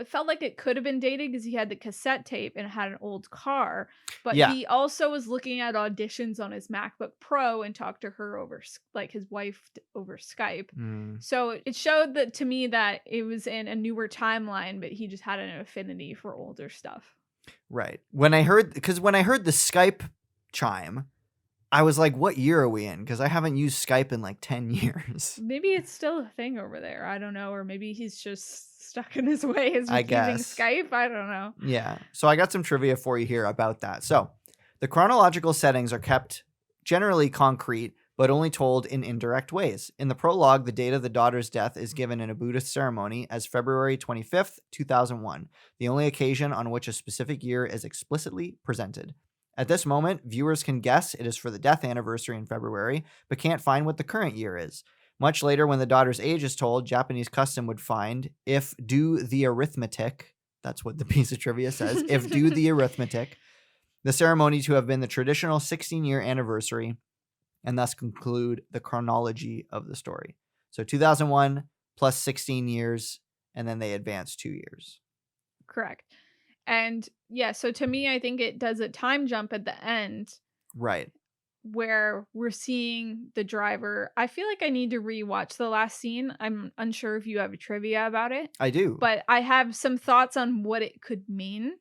felt like it could have been dated because he had the cassette tape and had an old car, but Yeah. he also was looking at auditions on his MacBook Pro and talked to her over like his wife over Skype. Mm, So it showed that to me that it was in a newer timeline, but he just had an affinity for older stuff. right. When I heard the Skype chime, I was like, "What year are we in?" Because I haven't used Skype in like 10 years. Maybe it's still a thing over there. I don't know. Or maybe he's just stuck in his ways I with using guess. Skype. I don't know. Yeah. So I got some trivia for you here about that. So the chronological settings are kept generally concrete, but only told in indirect ways. In the prologue, the date of the daughter's death is given in a Buddhist ceremony as February 25th, 2001, the only occasion on which a specific year is explicitly presented. At this moment, viewers can guess it is for the death anniversary in February, but can't find what the current year is. Much later, when the daughter's age is told, Japanese custom would find, if do the arithmetic, that's what the piece of trivia says, if do the arithmetic, the ceremony to have been the traditional 16-year anniversary, and thus conclude the chronology of the story. So 2001 plus 16 years, and then they advance 2 years. Correct. And yeah, so to me, I think it does a time jump at the end Right. where we're seeing the driver. I feel like I need to rewatch the last scene. I'm unsure if you have a trivia about it, I do. but I have some thoughts on what it could mean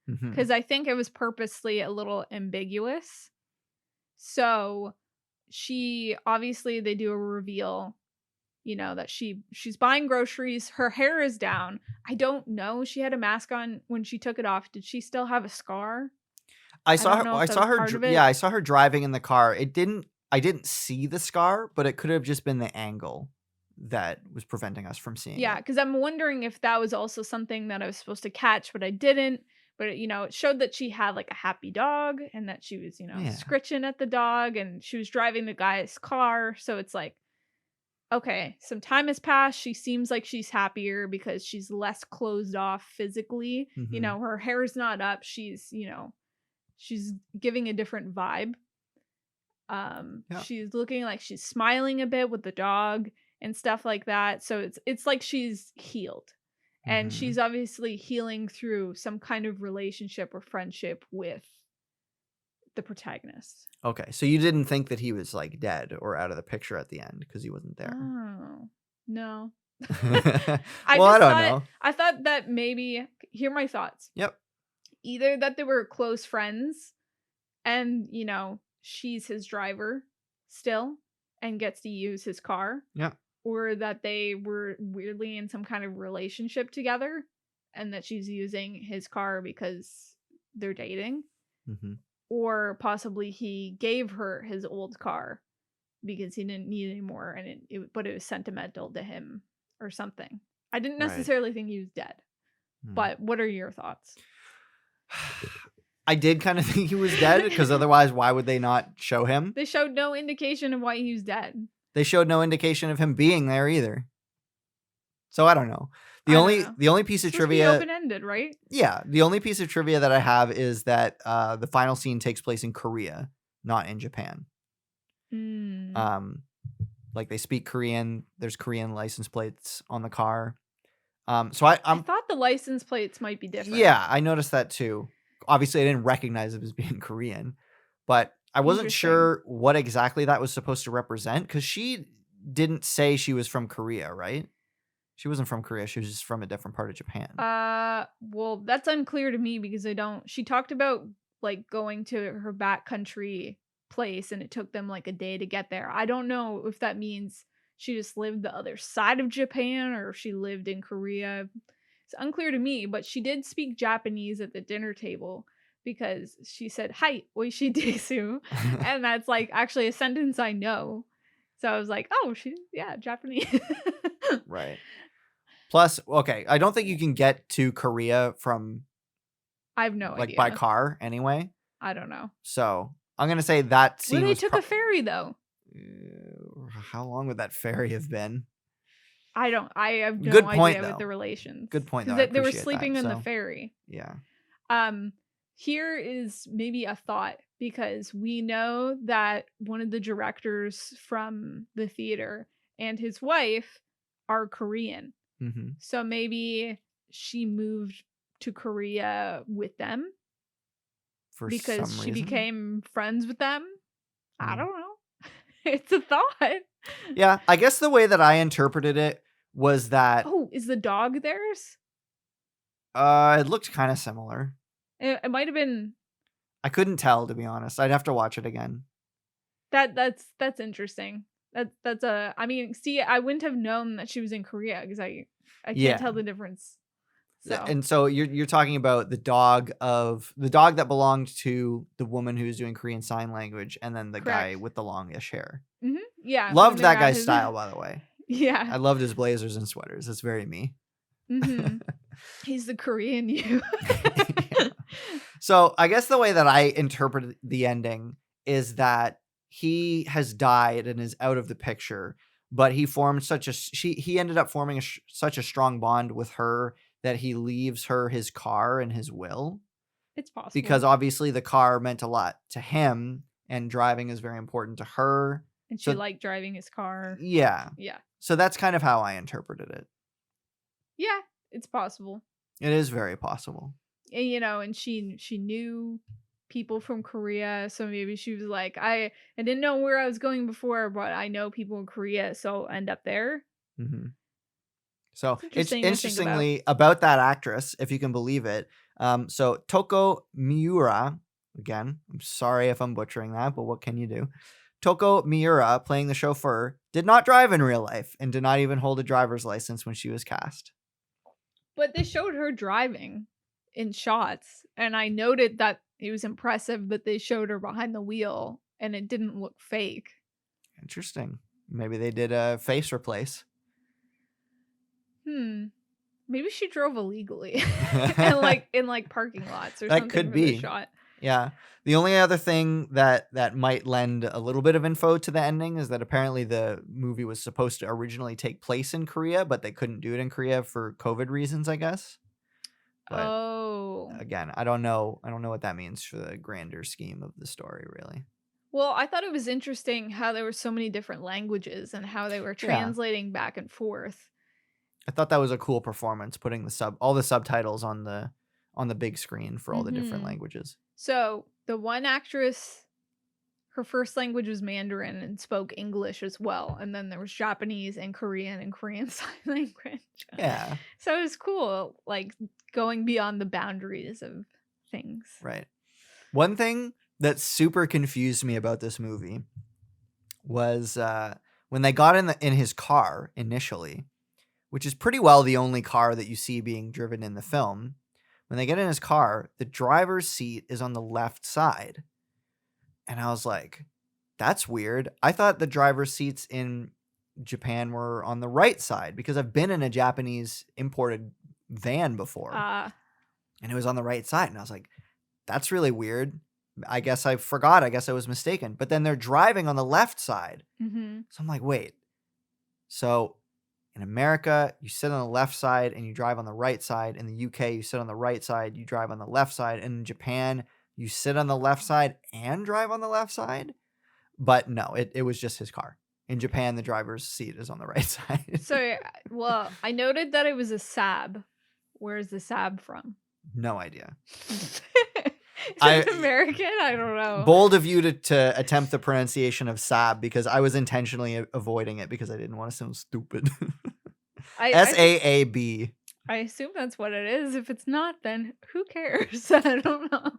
Mhm. because I think it was purposely a little ambiguous. So they do a reveal, that she's buying groceries, her hair is down. I don't know, she had a mask on when she took it off. Did she still have a scar? I I saw don't her know I if that saw was her part of yeah, it. I saw her driving in the car. I didn't see the scar, but it could have just been the angle that was preventing us from seeing Yeah, it. because I'm wondering if that was also something that I was supposed to catch, but I didn't. But it showed that she had like a happy dog and that she was, Yeah. scritching at the dog and she was driving the guy's car. So it's like, okay, some time has passed. She seems like she's happier because she's less closed off physically. Mhm. Her hair's not up. She's giving a different vibe. Yeah. She's looking like she's smiling a bit with the dog and stuff like that. So it's like she's healed. And Mhm. she's obviously healing through some kind of relationship or friendship with the protagonist. Okay. So you didn't think that he was like dead or out of the picture at the end because he wasn't there. Oh, no. I Well, I just don't thought know. I thought that maybe here are my thoughts. Yep. Either that they were close friends and, she's his driver still and gets to use his car, Yeah. or that they were weirdly in some kind of relationship together and that she's using his car because they're dating, Mhm. or possibly he gave her his old car because he didn't need any more and but it was sentimental to him or something. I didn't Right. necessarily think he was dead. Mm. But what are your thoughts? I did kind of think he was dead because otherwise, why would they not show him? They showed no indication of why he was dead. They showed no indication of him being there either. So I don't know. I don't know. The only piece of It's supposed to be trivia, open-ended, right? yeah, the only piece of trivia that I have is that the final scene takes place in Korea, not in Japan. Mm. Like they speak Korean. There's Korean license plates on the car. So I I'm thought the license plates might be different. yeah, I noticed that too. Obviously, I didn't recognize it as being Korean, but I wasn't Interesting. sure what exactly that was supposed to represent because she didn't say she was from Korea, right? She wasn't from Korea. She was just from a different part of Japan. Well, that's unclear to me because she talked about like going to her backcountry place and it took them like a day to get there. I don't know if that means she just lived the other side of Japan or if she lived in Korea. It's unclear to me, but she did speak Japanese at the dinner table because she said, "Hi, oishi desu." And that's like actually a sentence I know. So I was like, "Oh, yeah, Japanese." Right. Plus, okay, I don't think you can get to Korea from I have no like by idea. car anyway. I don't know. So I'm gonna say that Well, scene they was. took a ferry though. How long would that ferry have been? I have no Good point, idea with the though. relations Good point, though. because I they were appreciate that. sleeping in the So ferry. yeah. Um, Here is maybe a thought because we know that one of the directors from the theater and his wife are Korean. Mm-hmm. So maybe she moved to Korea with them For because some she reason. became friends with them. I Mm. don't know. It's a thought. Yeah, I guess the way that I interpreted it was that Oh, is the dog theirs? it looked kind of similar. It might have been I couldn't tell, to be honest. I'd have to watch it again. that's interesting. That's a I mean, see, I wouldn't have known that she was in Korea because I can't Yeah. tell the difference. So And so you're talking about the dog that belonged to the woman who was doing Korean Sign Language, and then the guy correct. with the longish hair. Yeah. when Loved they're that at guy's his- style, by the way. Yeah. I loved his blazers and sweaters. It's very me. He's the Korean you. Yeah. So I guess the way that I interpret the ending is that he has died and is out of the picture, but he formed he ended up forming such a strong bond with her that he leaves her his car and his will, It's possible. because obviously the car meant a lot to him and driving is very important to her. and she so- liked driving his car. Yeah. Yeah. So that's kind of how I interpreted it. Yeah, it's possible. It is very possible. And and she knew people from Korea, so maybe she was like, I didn't know where I was going before, but I know people in Korea, so I'll end up there. Mm-hmm. So it's interesting to think interestingly about that actress, if you can believe it. So Toko Miura, again, I'm sorry if I'm butchering that, but what can you do? Toko Miura, playing the chauffeur, did not drive in real life and did not even hold a driver's license when she was cast. But they showed her driving in shots, and I noted that it was impressive that they showed her behind the wheel and it didn't look fake. Interesting. Maybe they did a face replace. Maybe she drove illegally and in parking lots or That something could for the be. shot. Yeah. The only other thing that might lend a little bit of info to the ending is that apparently the movie was supposed to originally take place in Korea, but they couldn't do it in Korea for COVID reasons, I guess. But again, I don't know what that means for the grander scheme of the story, really. Well, I thought it was interesting how there were so many different languages and how they were translating back and forth. I thought that was a cool performance, putting all the subtitles on the big screen for all the different languages. So the one actress, her first language was Mandarin and spoke English as well. And then there was Japanese and Korean Sign Language. Yeah. So it was cool, like going beyond the boundaries of things. Right. One thing that super confused me about this movie was when they got in his car initially, which is pretty well the only car that you see being driven in the film. When they get in his car, the driver's seat is on the left side. And I was like, that's weird. I thought the driver's seats in Japan were on the right side because I've been in a Japanese imported van before. And it was on the right side. And I was like, that's really weird. I guess I forgot. I guess I was mistaken. But then they're driving on the left side. Mm-hmm. So I'm like, wait. So in America, you sit on the left side and you drive on the right side. In the UK, you sit on the right side, you drive on the left side. And in Japan, you sit on the left side and drive on the left side. But no, it was just his car. In Japan, the driver's seat is on the right side. So, well, I noted that it was a Saab. Where is the Saab from? No idea. Is it American? I don't know. Bold of you to attempt the pronunciation of Saab, because I was intentionally avoiding it because I didn't want to sound stupid. Saab. I assume that's what it is. If it's not, then who cares? I don't know.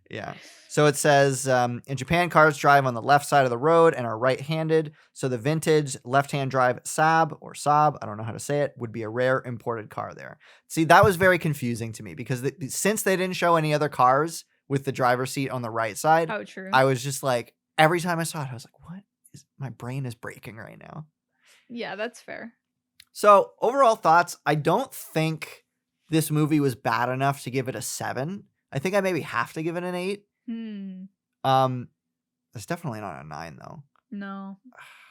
Yeah. So it says, in Japan, cars drive on the left side of the road and are right-handed. So the vintage left-hand drive Saab, I don't know how to say it, would be a rare imported car there. See, that was very confusing to me because since they didn't show any other cars with the driver's seat on the right side, Oh, true. I was just like, every time I saw it, I was like, what? My brain is breaking right now. Yeah, that's fair. So overall thoughts, I don't think this movie was bad enough to give it a 7. I think I maybe have to give it an 8. It's definitely not a 9 though. No.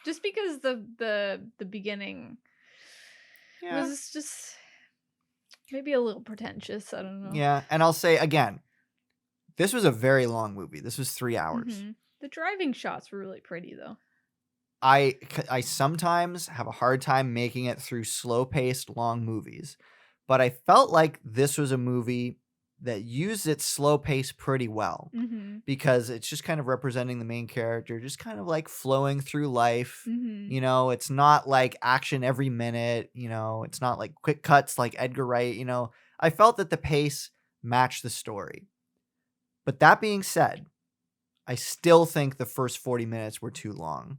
Just because the beginning was just maybe a little pretentious. I don't know. Yeah, and I'll say again, this was a very long movie. This was 3 hours. The driving shots were really pretty though. I sometimes have a hard time making it through slow-paced long movies, but I felt like this was a movie that used its slow pace pretty well because it's just kind of representing the main character, just kind of like flowing through life. You know, it's not like action every minute, you know, it's not like quick cuts like Edgar Wright, you know. I felt that the pace matched the story. But that being said, I still think the first 40 minutes were too long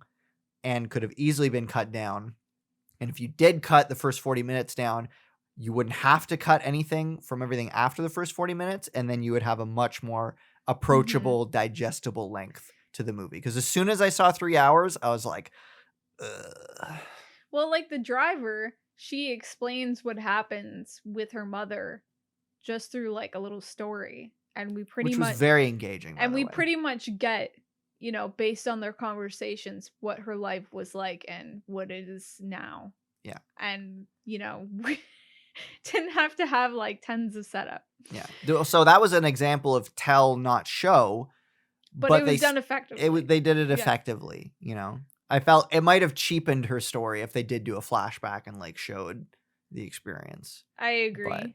and could have easily been cut down. And if you did cut the first 40 minutes down, you wouldn't have to cut anything from everything after the first 40 minutes, and then you would have a much more approachable, digestible length to the movie. Because as soon as I saw 3 hours, I was like, ugh. Well, like the driver, she explains what happens with her mother just through like a little story. And we pretty Which much was very engaging. And we pretty much get, you know, based on their conversations, what her life was like and what it is now. Yeah. And, you know, we didn't have to have like tons of setup. Yeah. So that was an example of tell, not show. But it was done effectively. They did it effectively, you know. I felt it might have cheapened her story if they did do a flashback and like showed the experience. I agree. But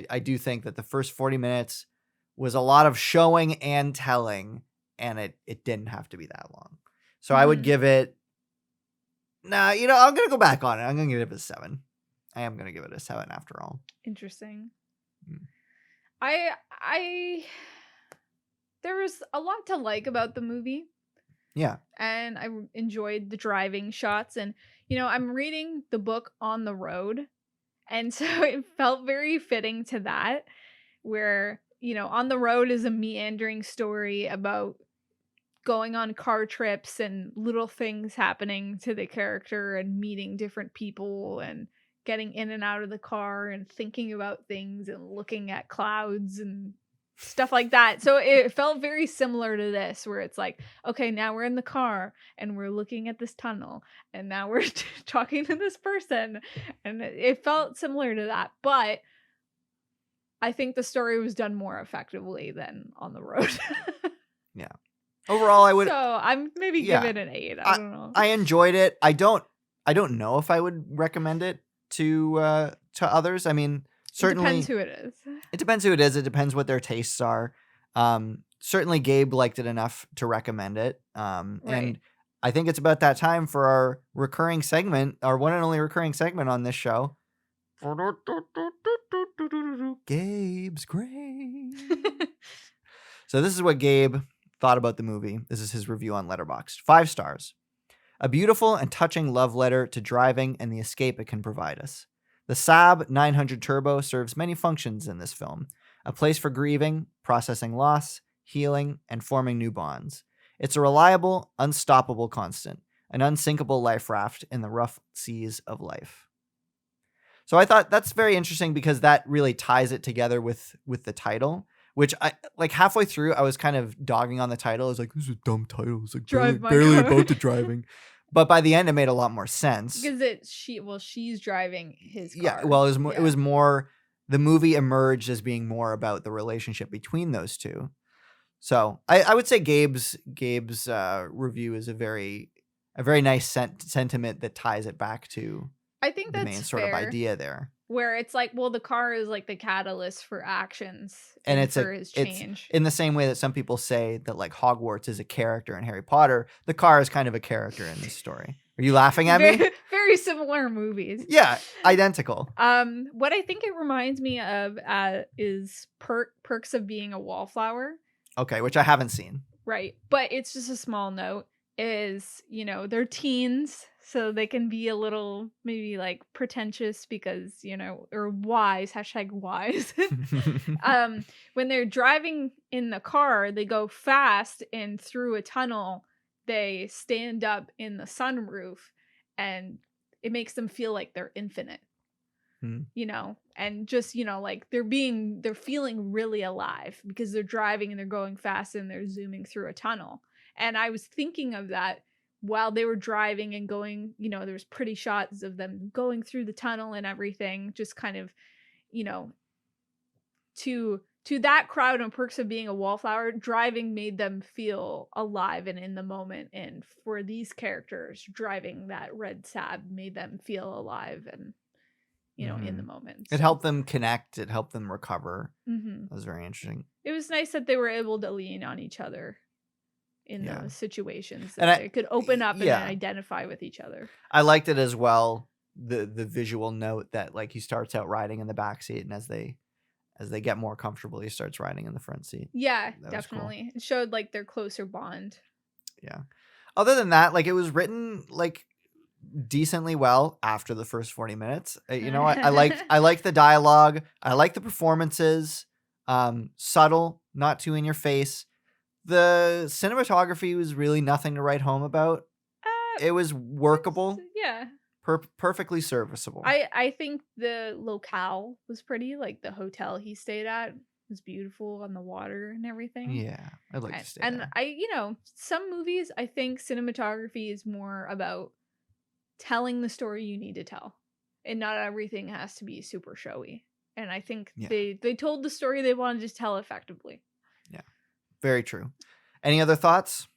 I do think that the first 40 minutes was a lot of showing and telling, and it didn't have to be that long. So I would give it, you know, I'm going to go back on it. I'm going to give it a 7. I am going to give it a 7 after all. Interesting. There was a lot to like about the movie. Yeah. And I enjoyed the driving shots. And, you know, I'm reading the book On the Road. And so it felt very fitting to that, where, you know, On the Road is a meandering story about going on car trips and little things happening to the character and meeting different people and getting in and out of the car and thinking about things and looking at clouds and stuff like that. So it felt very similar to this, where it's like, okay, now we're in the car and we're looking at this tunnel and now we're talking to this person, and it felt similar to that. But I think the story was done more effectively than On the Road. Yeah. Overall, I would. So I'm maybe give it an 8. I don't know. I enjoyed it. I don't know if I would recommend it to others. I mean, certainly it depends who it is. It depends who it is. It depends what their tastes are. Certainly Gabe liked it enough to recommend it. And I think it's about that time for our recurring segment, our one and only recurring segment on this show. Gabe's Grade. So this is what Gabe thought about the movie. This is his review on Letterboxd. 5 stars. A beautiful and touching love letter to driving and the escape it can provide us. The Saab 900 Turbo serves many functions in this film. A place for grieving, processing loss, healing, and forming new bonds. It's a reliable, unstoppable constant, an unsinkable life raft in the rough seas of life. So I thought that's very interesting because that really ties it together with the title, which I like halfway through I was kind of dogging on the title. I was like, this is a dumb title. It's like barely about the driving. But by the end it made a lot more sense. Because she's driving his car. Yeah, well it was more the movie emerged as being more about the relationship between those two. So I would say Gabe's review is a very nice sentiment that ties it back to I think the that's main sort of idea there. Where it's like, well, the car is like the catalyst for actions and it's for his change. It's in the same way that some people say that like Hogwarts is a character in Harry Potter. The car is kind of a character in this story. Are you laughing at me? Very similar movies. Yeah, identical. What I think it reminds me of is Perks of Being a Wallflower. Okay, which I haven't seen. Right. But it's just a small note is, they're teens, so they can be a little maybe like pretentious because, or wise, hashtag wise. When they're driving in the car, they go fast and through a tunnel, they stand up in the sunroof and it makes them feel like they're infinite. Hmm. And just, like they're feeling really alive because they're driving and they're going fast and they're zooming through a tunnel. And I was thinking of that while they were driving and going, there's pretty shots of them going through the tunnel and everything, just kind of, you know, to that crowd and Perks of Being a Wallflower, driving made them feel alive and in the moment. And for these characters, driving that red Saab made them feel alive and in the moment. It helped them connect. It helped them recover. Mhm. That was very interesting. It was nice that they were able to lean on each other in Yeah. those situations, And that they could open up and yeah. identify with each other. I liked it as well. The visual note that like he starts out riding in the back seat, and as they get more comfortable, he starts riding in the front seat. Yeah, That was cool. definitely. It showed like their closer bond. Yeah. Other than that, like it was written like decently well after the first 40 minutes. I liked the dialogue. I liked the performances. Subtle, not too in your face. The cinematography was really nothing to write home about. It was workable. Yeah. Perfectly serviceable. I think the locale was pretty, like the hotel he stayed at was beautiful on the water and everything. Yeah, I'd like to stay And there. some movies, I think cinematography is more about telling the story you need to tell. And not everything has to be super showy. And I think they told the story they wanted to tell effectively. Yeah. Very true. Any other thoughts?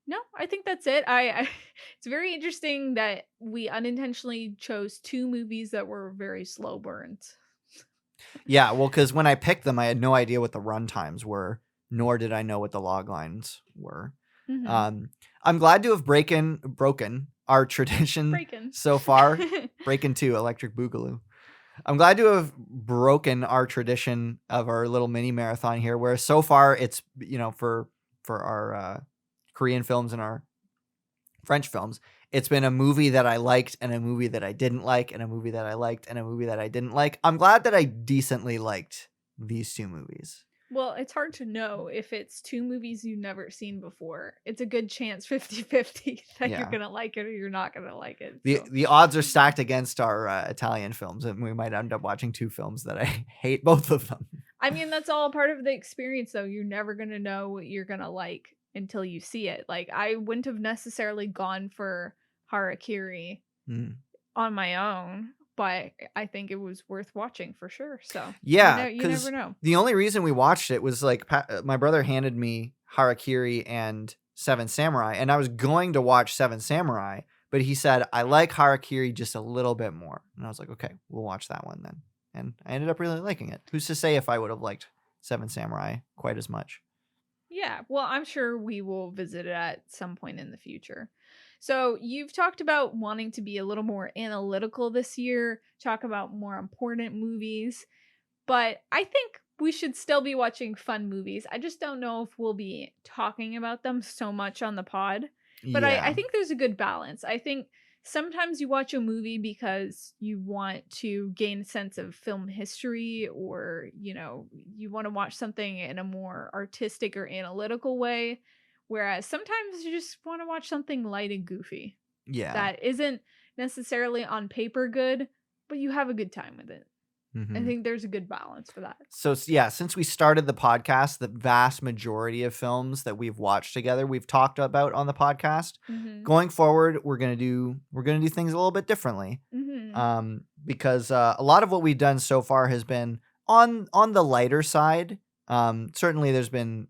No, I think that's it. I it's very interesting that we unintentionally chose two movies that were very slow burns. Yeah, well, because when I picked them, I had no idea what the run times were, nor did I know what the log lines were. Mm-hmm. I'm glad to have broken our tradition so far. Breakin' 2, Electric Boogaloo. I'm glad to have broken our tradition of our little mini marathon here, where so far it's, for our Korean films and our French films, it's been a movie that I liked and a movie that I didn't like and a movie that I liked and a movie that I didn't like. I'm glad that I decently liked these two movies. Well, it's hard to know if it's two movies you've never seen before. It's a good chance 50-50 that you're going to like it or you're not going to like it. The odds are stacked against our Italian films, and we might end up watching two films that I hate both of them. I mean, that's all part of the experience, though. You're never going to know what you're going to like until you see it. Like, I wouldn't have necessarily gone for Harakiri on my own, but I think it was worth watching for sure. So yeah, you never know. The only reason we watched it was like my brother handed me Harakiri and Seven Samurai, and I was going to watch Seven Samurai, but he said I like Harakiri just a little bit more, and I was like, okay, we'll watch that one then. And I ended up really liking it. Who's to say if I would have liked Seven Samurai quite as much? Yeah, well, I'm sure we will visit it at some point in the future. So you've talked about wanting to be a little more analytical this year, talk about more important movies, but I think we should still be watching fun movies. I just don't know if we'll be talking about them so much on the pod, but I think there's a good balance. I think sometimes you watch a movie because you want to gain a sense of film history, or you want to watch something in a more artistic or analytical way, whereas sometimes you just want to watch something light and goofy that isn't necessarily on paper good, but you have a good time with it. I think there's a good balance for that. So yeah, since we started the podcast, the vast majority of films that we've watched together, we've talked about on the podcast. Going forward, we're gonna do things a little bit differently, because a lot of what we've done so far has been on the lighter side. Certainly, there's been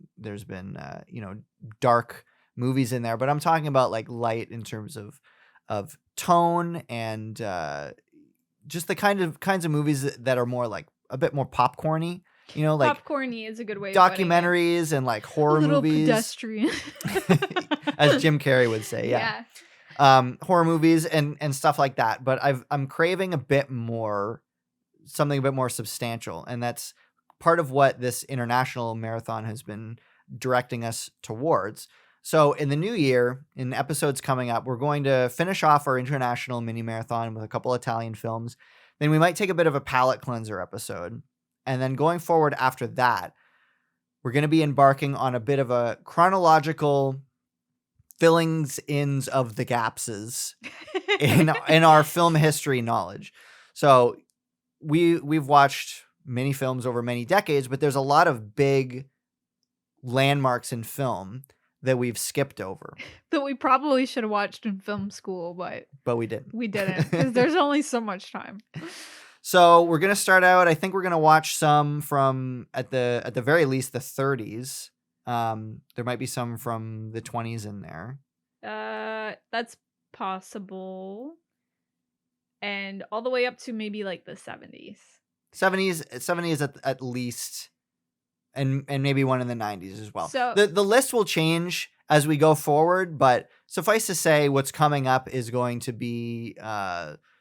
dark movies in there, but I'm talking about like light in terms of tone and just the kinds of movies that are more like a bit more popcorny, like popcorny is a good way. Documentaries and like horror movies, pedestrian, as Jim Carrey would say. Yeah. Horror movies and stuff like that. But I'm craving something a bit more substantial, and that's part of what this international marathon has been directing us towards. So in the new year, in episodes coming up, we're going to finish off our international mini marathon with a couple Italian films. Then we might take a bit of a palate cleanser episode. And then going forward after that, we're going to be embarking on a bit of a chronological fillings ins of the gapses in our film history knowledge. So we've watched many films over many decades, but there's a lot of big landmarks in film that we've skipped over. That we probably should have watched in film school, but we didn't. We didn't, because there's only so much time. So we're gonna start out. I think we're gonna watch some from at the very least the 30s. There might be some from the 20s in there. That's possible. And all the way up to maybe like the 70s. 70s at least, and maybe one in the 90s as well. So the list will change as we go forward, but suffice to say, what's coming up is going to be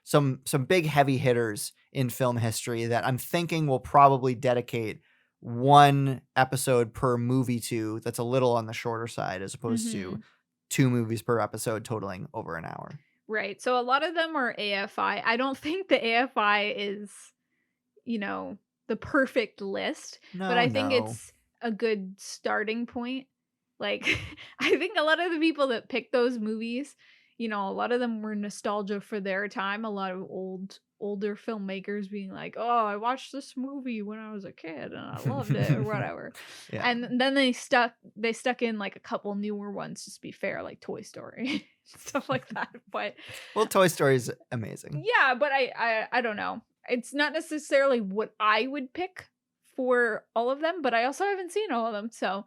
some big heavy hitters in film history that I'm thinking we'll probably dedicate one episode per movie to. That's a little on the shorter side as opposed to 2 movies per episode totaling over an hour. Right. So a lot of them are AFI. I don't think the AFI is, the perfect list, but I think it's a good starting point. Like, I think a lot of the people that pick those movies, a lot of them were nostalgia for their time. A lot of older filmmakers being like, oh, I watched this movie when I was a kid and I loved it or whatever. Yeah. And then they stuck in like a couple newer ones, just to be fair, like Toy Story, stuff like that. But well, Toy Story is amazing. Yeah, but I don't know. It's not necessarily what I would pick for all of them, but I also haven't seen all of them. So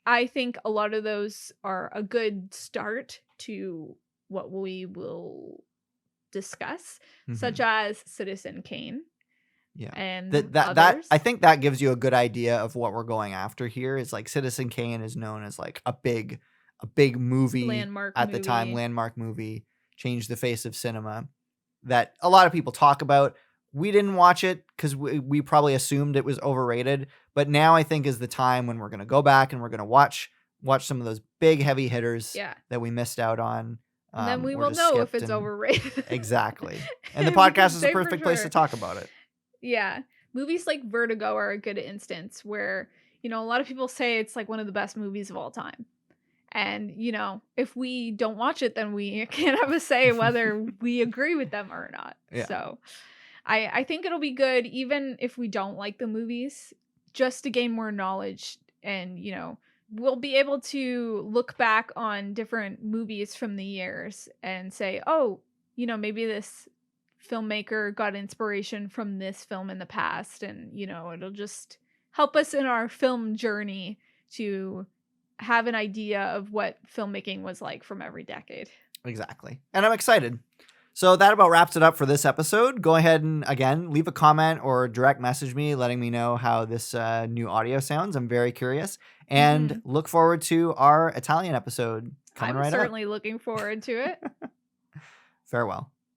I think a lot of those are a good start to what we will discuss, such as Citizen Kane. Yeah. And that I think that gives you a good idea of what we're going after here. Is like Citizen Kane is known as like a big movie landmark at the time, landmark movie, changed the face of cinema that a lot of people talk about. We didn't watch it because we probably assumed it was overrated, but now I think is the time when we're going to go back and we're going to watch some of those big heavy hitters that we missed out on. And then we will know if it's overrated. Exactly. And the podcast is a perfect place to talk about it. Yeah. Movies like Vertigo are a good instance where, a lot of people say it's like one of the best movies of all time. And, if we don't watch it, then we can't have a say whether we agree with them or not. Yeah. So I think it'll be good, even if we don't like the movies, just to gain more knowledge. And, we'll be able to look back on different movies from the years and say, oh, maybe this filmmaker got inspiration from this film in the past. And, it'll just help us in our film journey to have an idea of what filmmaking was like from every decade. Exactly. And I'm excited. So that about wraps it up for this episode. Go ahead and, again, leave a comment or direct message me letting me know how this new audio sounds. I'm very curious. And look forward to our Italian episode coming right up. I'm certainly looking forward to it. Farewell.